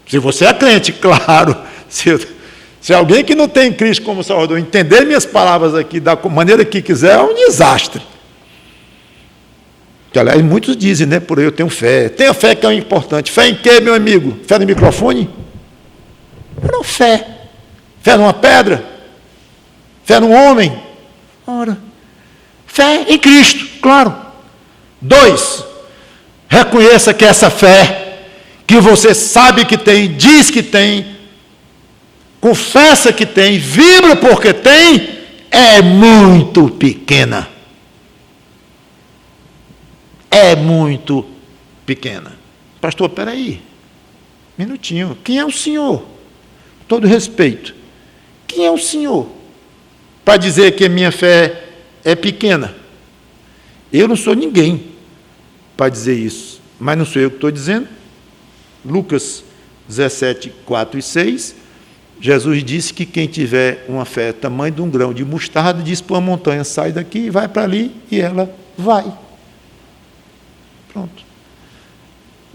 Se você é crente, claro, se alguém que não tem Cristo como Salvador entender minhas palavras aqui da maneira que quiser, é um desastre. Que, aliás, muitos dizem, né, por aí eu tenho fé. Tenha fé que é o importante. Fé em quê, meu amigo? Fé no microfone? Não, fé. Fé numa pedra? Fé num homem? Ora, fé em Cristo, claro. 2, reconheça que essa fé que você sabe que tem, diz que tem, confessa que tem, vibra porque tem, é muito pequena. É muito pequena. Pastor, peraí, minutinho, quem é o senhor? Com todo respeito, quem é o senhor para dizer que a minha fé é pequena? Eu não sou ninguém para dizer isso, mas não sou eu que estou dizendo. Lucas 17, 4 e 6, Jesus disse que quem tiver uma fé tamanho de um grão de mostarda, diz para uma montanha, sai daqui e vai para ali, e ela vai. Pronto.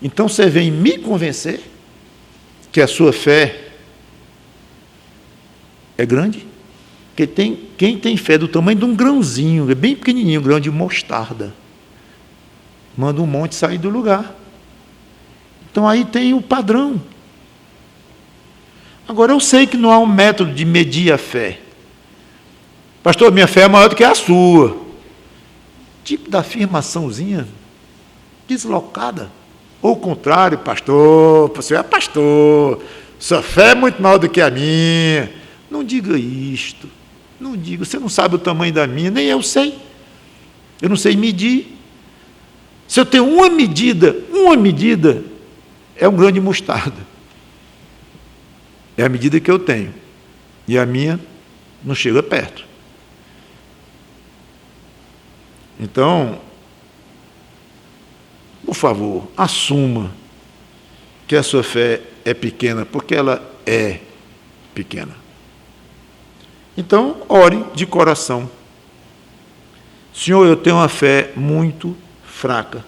Então você vem me convencer que a sua fé é grande? Porque quem tem fé do tamanho de um grãozinho, é bem pequenininho, um grão de mostarda, manda um monte sair do lugar. Então aí tem o padrão. Agora eu sei que não há um método de medir a fé. Pastor, minha fé é maior do que a sua. Tipo da afirmaçãozinha deslocada. Ou o contrário, pastor, você é pastor, sua fé é muito maior do que a minha. Não diga isto. Não diga, você não sabe o tamanho da minha, nem eu sei. Eu não sei medir. Se eu tenho uma medida, é um grão de mostarda. É a medida que eu tenho. E a minha não chega perto. Então, por favor, assuma que a sua fé é pequena, porque ela é pequena. Então, ore de coração. Senhor, eu tenho uma fé muito fraca.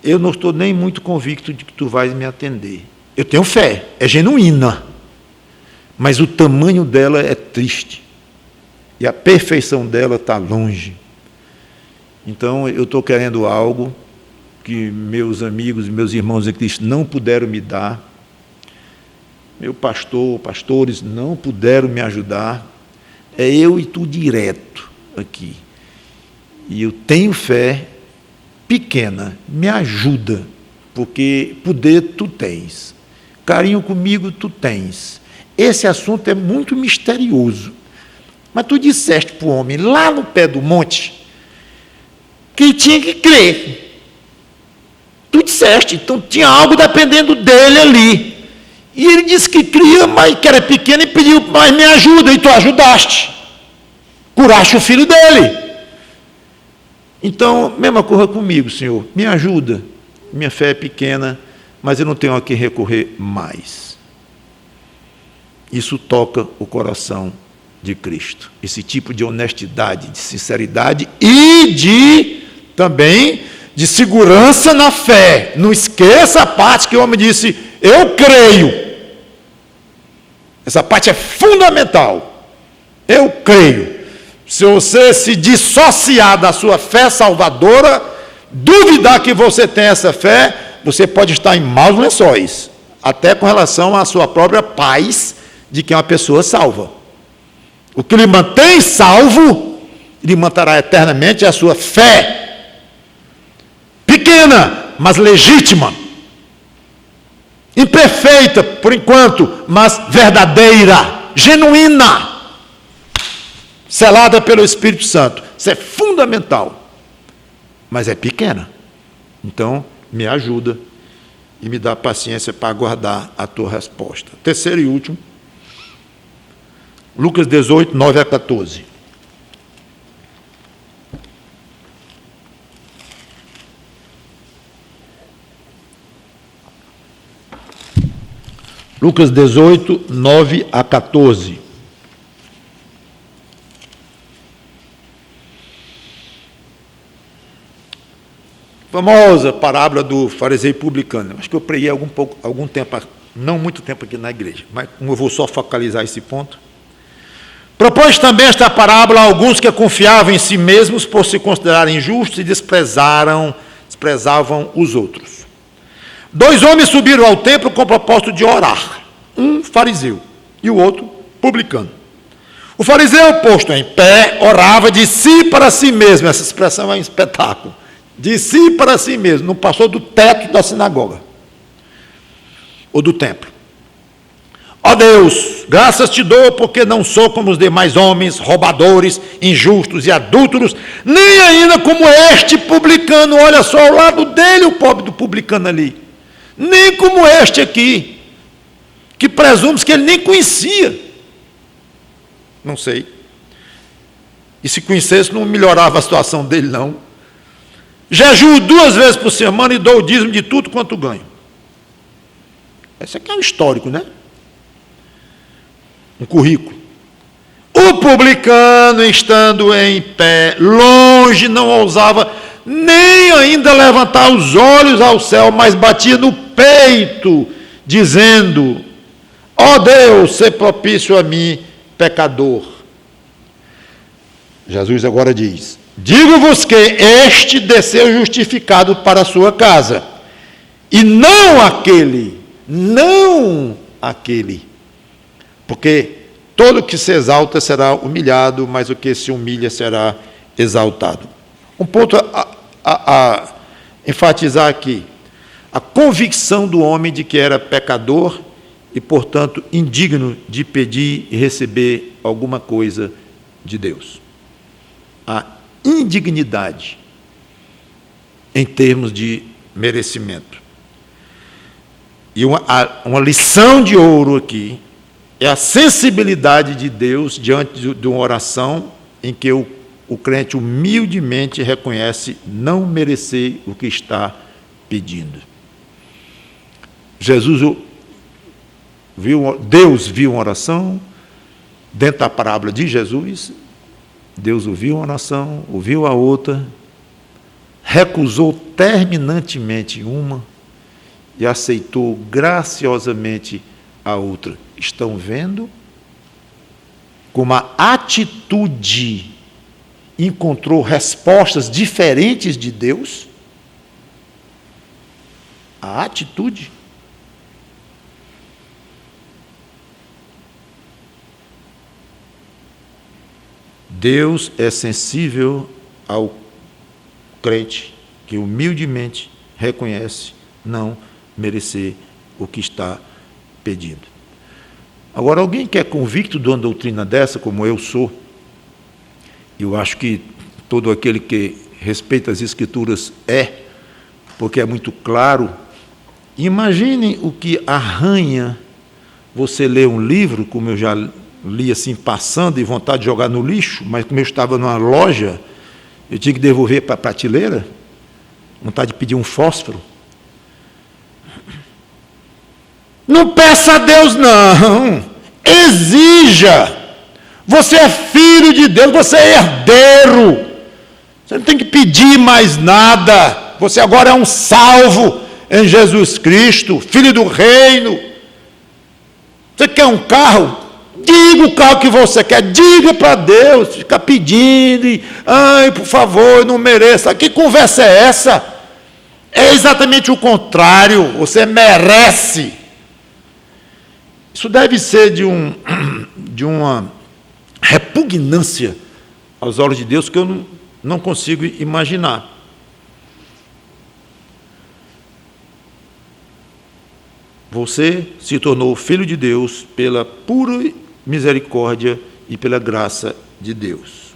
Eu não estou nem muito convicto de que Tu vais me atender. Eu tenho fé, é genuína. mas o tamanho dela é triste. E a perfeição dela está longe. Então, eu estou querendo algo que meus amigos e meus irmãos em Cristo não puderam me dar. Meu pastor, pastores não puderam me ajudar. É eu e tu direto aqui. E eu tenho fé pequena, me ajuda, porque poder tu tens. Carinho comigo tu tens. Esse assunto é muito misterioso. Mas tu disseste para o homem, lá no pé do monte, que ele tinha que crer. Tu disseste, então tinha algo dependendo dele ali. E ele disse que cria, mas que era pequeno e pediu, mas me ajuda, e tu ajudaste. Curaste o filho dele. Então, mesma coisa comigo, Senhor, me ajuda. Minha fé é pequena, mas eu não tenho a quem recorrer mais. Isso toca o coração de Cristo. Esse tipo de honestidade, de sinceridade e também de segurança na fé. Não esqueça a parte que o homem disse, eu creio. Essa parte é fundamental. Eu creio. Se você se dissociar da sua fé salvadora, duvidar que você tem essa fé, você pode estar em maus lençóis, até com relação à sua própria paz de que é uma pessoa salva. O que lhe mantém salvo, lhe manterá eternamente a sua fé, pequena, mas legítima, imperfeita por enquanto, mas verdadeira, genuína, selada pelo Espírito Santo. Isso é fundamental, mas é pequena. Então, me ajuda e me dá paciência para aguardar a tua resposta. Terceiro e último, Lucas 18, 9 a 14. Lucas 18, 9 a 14. Famosa parábola do fariseu e publicano. Acho que eu preguei algum tempo, não muito tempo aqui na igreja, mas como eu vou só focalizar esse ponto. Propôs também esta parábola a alguns que confiavam em si mesmos por se considerarem justos e desprezavam os outros. 2 homens subiram ao templo com o propósito de orar. Um fariseu e o outro publicano. O fariseu, posto em pé, orava de si para si mesmo. Essa expressão é um espetáculo. De si para si mesmo. Não passou do teto da sinagoga ou do templo. Ó Deus, graças te dou, porque não sou como os demais homens, roubadores, injustos e adúlteros, nem ainda como este publicano. Olha só ao lado dele, o pobre do publicano ali. Nem como este aqui, que presumes que ele nem conhecia. Não sei. E se conhecesse, não melhorava a situação dele, não. Jejuo 2 vezes por semana e dou o dízimo de tudo quanto ganho. Esse aqui é um histórico, né? Um currículo. O publicano, estando em pé, longe, não ousava nem ainda levantar os olhos ao céu, mas batia no peito, dizendo, ó Deus, sê propício a mim, pecador. Jesus agora diz, digo-vos que este desceu justificado para a sua casa, e não aquele, porque todo que se exalta será humilhado, mas o que se humilha será exaltado. Um ponto a enfatizar aqui, a convicção do homem de que era pecador e, portanto, indigno de pedir e receber alguma coisa de Deus. A indignidade em termos de merecimento. E uma lição de ouro aqui é a sensibilidade de Deus diante de uma oração em que o crente humildemente reconhece não merecer o que está pedindo. Deus viu uma oração, dentro da parábola de Jesus, Deus ouviu uma oração, ouviu a outra, recusou terminantemente uma e aceitou graciosamente a outra. Estão vendo como a atitude encontrou respostas diferentes de Deus, a atitude. Deus é sensível ao crente que humildemente reconhece não merecer o que está pedindo. Agora, alguém que é convicto de uma doutrina dessa, como eu sou, eu acho que todo aquele que respeita as Escrituras porque é muito claro. Imagine o que arranha você ler um livro, como eu já li assim, passando, e vontade de jogar no lixo, mas como eu estava numa loja, eu tinha que devolver para a prateleira, vontade de pedir um fósforo. Não peça a Deus, não. Exija. Você é filho de Deus, você é herdeiro. Você não tem que pedir mais nada. Você agora é um salvo em Jesus Cristo, filho do reino. Você quer um carro? Diga o carro que você quer, diga para Deus. Fica pedindo, ai, por favor, eu não mereço. Que conversa é essa? É exatamente o contrário, você merece. Isso deve ser de uma repugnância aos olhos de Deus que eu não consigo imaginar. Você se tornou filho de Deus pela pura misericórdia e pela graça de Deus.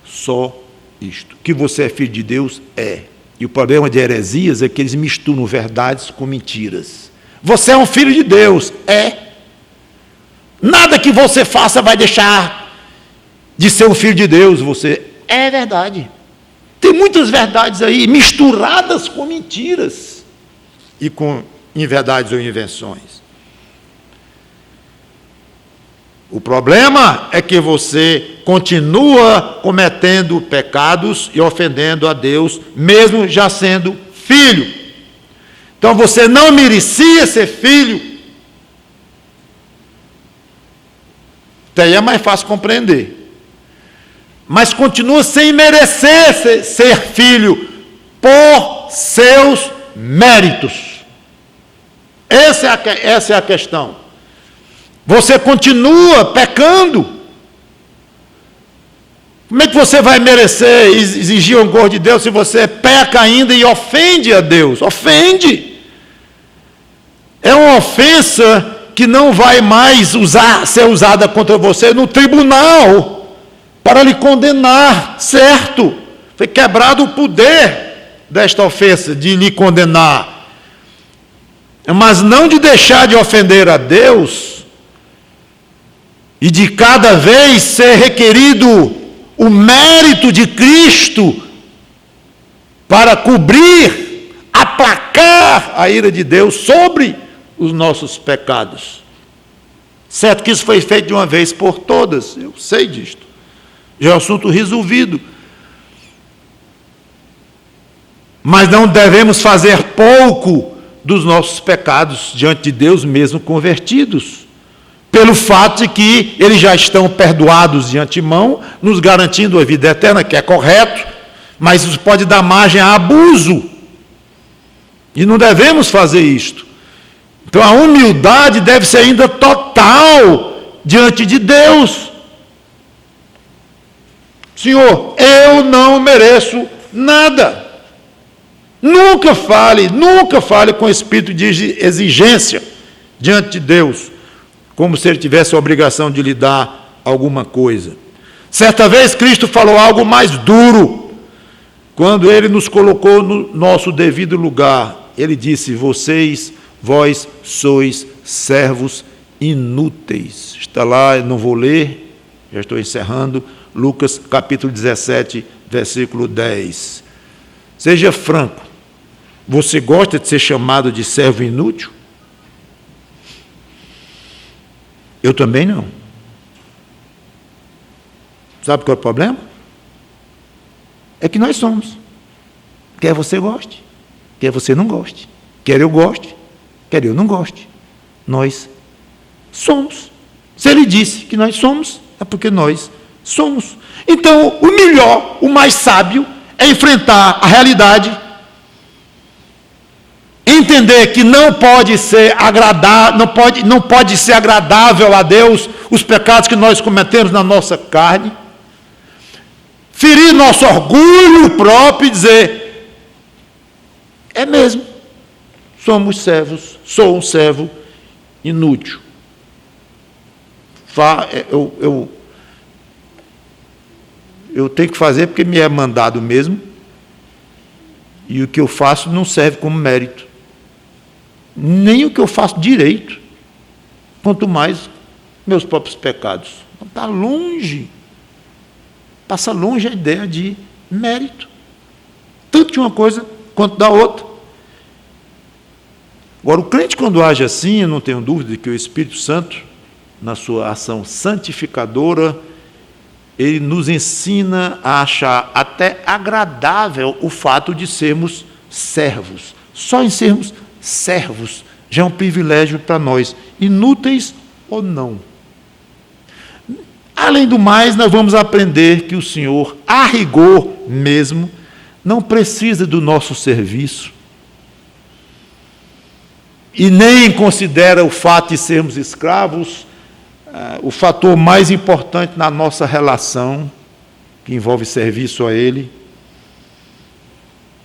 Só isto. Que você é filho de Deus, é. E o problema de heresias é que eles misturam verdades com mentiras. Você é um filho de Deus, é. Nada que você faça vai deixar de ser um filho de Deus, você é verdade. Tem muitas verdades aí misturadas com mentiras e com inverdades ou invenções. O problema é que você continua cometendo pecados e ofendendo a Deus, mesmo já sendo filho. Então você não merecia ser filho. Daí é mais fácil compreender. Mas continua sem merecer ser filho por seus méritos. Essa é a questão. Você continua pecando. Como é que você vai merecer exigir o amor de Deus se você peca ainda e ofende a Deus? Ofende. É uma ofensa que não vai mais ser usada contra você no tribunal para lhe condenar, certo? Foi quebrado o poder desta ofensa de lhe condenar. Mas não de deixar de ofender a Deus e de cada vez ser requerido o mérito de Cristo para cobrir, aplacar a ira de Deus sobre os nossos pecados. Certo que isso foi feito de uma vez por todas, eu sei disto. Já é um assunto resolvido. Mas não devemos fazer pouco dos nossos pecados diante de Deus, mesmo convertidos, pelo fato de que eles já estão perdoados de antemão, nos garantindo a vida eterna, que é correto, mas isso pode dar margem a abuso. E não devemos fazer isto. Então a humildade deve ser ainda total diante de Deus. Senhor, eu não mereço nada. Nunca fale com espírito de exigência diante de Deus, como se Ele tivesse a obrigação de lhe dar alguma coisa. Certa vez Cristo falou algo mais duro, quando Ele nos colocou no nosso devido lugar. Ele disse: vós sois servos inúteis. Está lá, não vou ler, já estou encerrando, Lucas capítulo 17, versículo 10. Seja franco, você gosta de ser chamado de servo inútil? Eu também não. Sabe qual é o problema? É que nós somos. Quer você goste, quer você não goste, quer eu goste, quer eu não goste. Nós somos. Se Ele disse que nós somos, é porque nós somos. Então, o melhor, o mais sábio, é enfrentar a realidade, entender que não pode ser agradável a Deus os pecados que nós cometemos na nossa carne, ferir nosso orgulho próprio e dizer, é mesmo, somos servos, sou um servo inútil. Eu tenho que fazer porque me é mandado mesmo, e o que eu faço não serve como mérito, nem o que eu faço direito, quanto mais meus próprios pecados. Está longe, passa longe a ideia de mérito, tanto de uma coisa quanto da outra. Agora, o crente, quando age assim, eu não tenho dúvida de que o Espírito Santo, na sua ação santificadora, ele nos ensina a achar até agradável o fato de sermos servos. Só em sermos servos já é um privilégio para nós, inúteis ou não. Além do mais, nós vamos aprender que o Senhor, a rigor mesmo, não precisa do nosso serviço e nem considera o fato de sermos escravos o fator mais importante na nossa relação, que envolve serviço a Ele.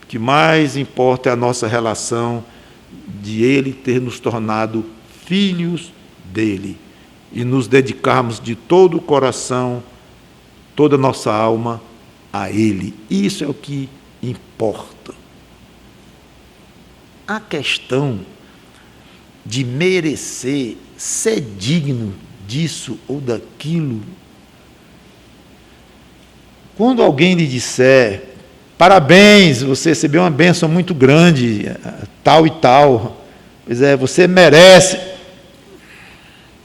O que mais importa é a nossa relação de Ele ter nos tornado filhos dEle e nos dedicarmos de todo o coração, toda a nossa alma a Ele. Isso é o que importa. A questão de merecer, ser digno disso ou daquilo, quando alguém lhe disser, parabéns, você recebeu uma bênção muito grande, tal e tal, pois é, você merece,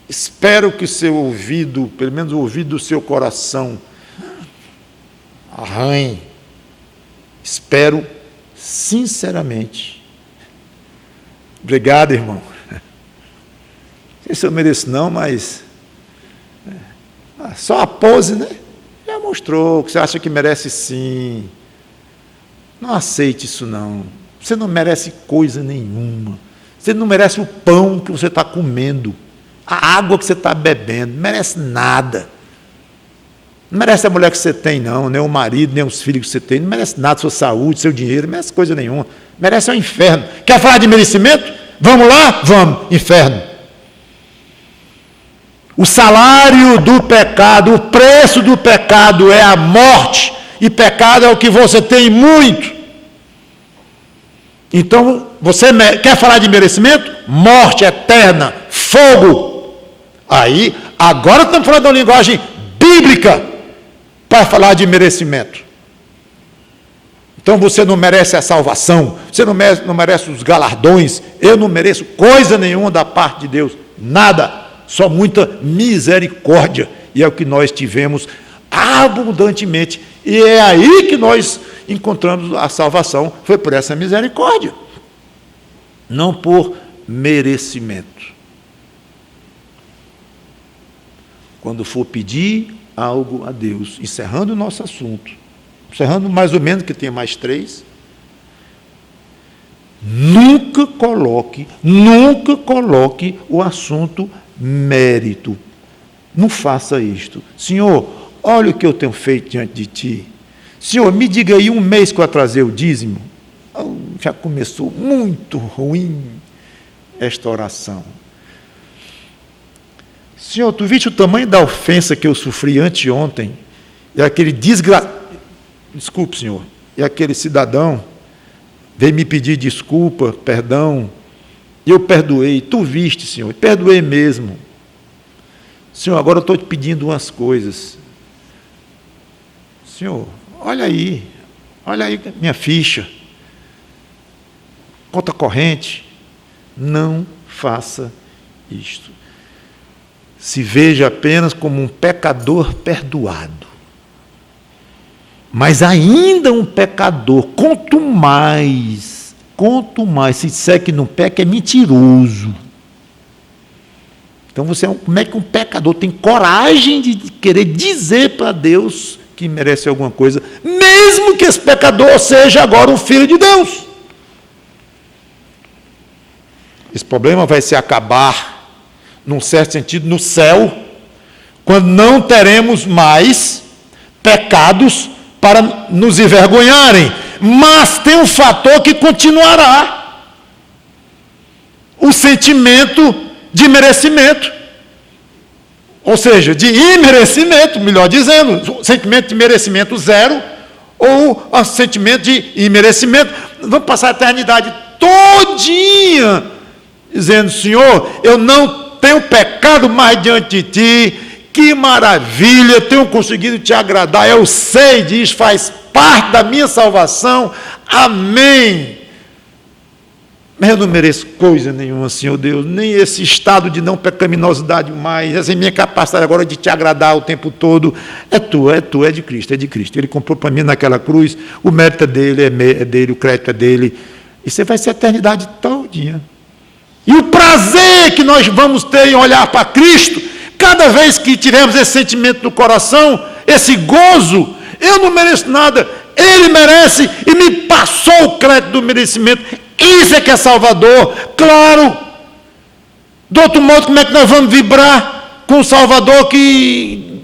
espero que o seu ouvido, pelo menos o ouvido do seu coração, arranhe, espero sinceramente. Obrigado, irmão. Não sei se eu mereço não, mas só a pose, né? Já mostrou que você acha que merece sim. Não aceite isso não. Você não merece coisa nenhuma. Você não merece o pão que você está comendo, a água que você está bebendo, não merece nada. Não merece a mulher que você tem não, nem o marido, nem os filhos que você tem, não merece nada, sua saúde, seu dinheiro, não merece coisa nenhuma. Merece o inferno. Quer falar de merecimento? Vamos lá? Vamos, inferno. O salário do pecado, o preço do pecado é a morte, e pecado é o que você tem muito. Então, você quer falar de merecimento? Morte eterna, fogo. Aí, agora estamos falando da linguagem bíblica para falar de merecimento. Então, você não merece a salvação, você não merece os galardões, eu não mereço coisa nenhuma da parte de Deus, nada. Só muita misericórdia, e é o que nós tivemos abundantemente, e é aí que nós encontramos a salvação, foi por essa misericórdia, não por merecimento. Quando for pedir algo a Deus, encerrando o nosso assunto, encerrando mais ou menos, que tem mais 3, nunca coloque o assunto mérito. Não faça isto. Senhor, olha o que eu tenho feito diante de Ti. Senhor, me diga aí, um mês que eu atrasei o dízimo. Já começou muito ruim esta oração. Senhor, tu viste o tamanho da ofensa que eu sofri anteontem? E aquele desculpe, Senhor, e aquele cidadão veio me pedir desculpa, perdão, e eu perdoei. Tu viste, Senhor, perdoei mesmo. Senhor, agora eu estou te pedindo umas coisas. Senhor, olha aí minha ficha, conta corrente. Não faça isto. Se veja apenas como um pecador perdoado. Mas ainda um pecador, quanto mais, se disser que não peca, é mentiroso. Então, como é que um pecador tem coragem de querer dizer para Deus que merece alguma coisa, mesmo que esse pecador seja agora um filho de Deus? Esse problema vai se acabar, num certo sentido, no céu, quando não teremos mais pecados para nos envergonharem. Mas tem um fator que continuará: o sentimento de merecimento. Ou seja, de imerecimento, melhor dizendo, sentimento de merecimento zero, ou o sentimento de imerecimento. Vamos passar a eternidade todinha dizendo: Senhor, eu não tenho pecado mais diante de Ti, que maravilha, tenho conseguido Te agradar, eu sei disso, faz parte da minha salvação, amém. Mas eu não mereço coisa nenhuma, Senhor Deus, nem esse estado de não pecaminosidade mais, essa minha capacidade agora de Te agradar o tempo todo, é tua, é de Cristo, Ele comprou para mim naquela cruz, o mérito é dele, o crédito é dele, e você vai ser a eternidade todinha. E o prazer que nós vamos ter em olhar para Cristo, cada vez que tivermos esse sentimento no coração, esse gozo, eu não mereço nada, Ele merece e me passou o crédito do merecimento. Isso é que é Salvador, claro. Do outro modo, como é que nós vamos vibrar com o Salvador que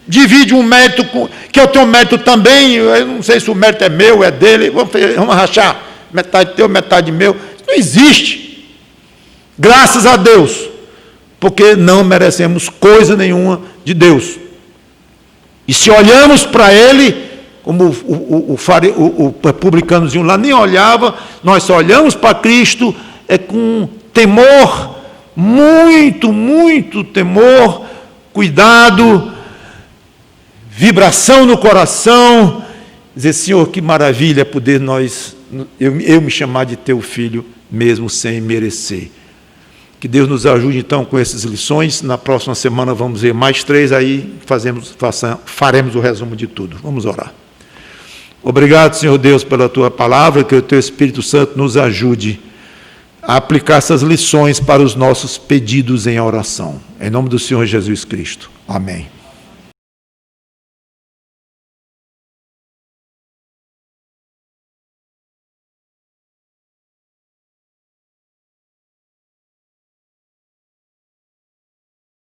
divide um mérito, que eu tenho mérito também? Eu não sei se o mérito é meu, é dele, vamos rachar, metade teu, metade meu. Isso não existe. Graças a Deus, porque não merecemos coisa nenhuma de Deus. E se olhamos para Ele, como o publicanozinho lá nem olhava, nós só olhamos para Cristo com temor, muito temor, cuidado, vibração no coração, dizer: Senhor, que maravilha poder eu me chamar de Teu filho, mesmo sem merecer. Que Deus nos ajude então com essas lições. Na próxima semana vamos ver mais 3, aí faremos o resumo de tudo. Vamos orar. Obrigado, Senhor Deus, pela Tua palavra, que o Teu Espírito Santo nos ajude a aplicar essas lições para os nossos pedidos em oração. Em nome do Senhor Jesus Cristo. Amém.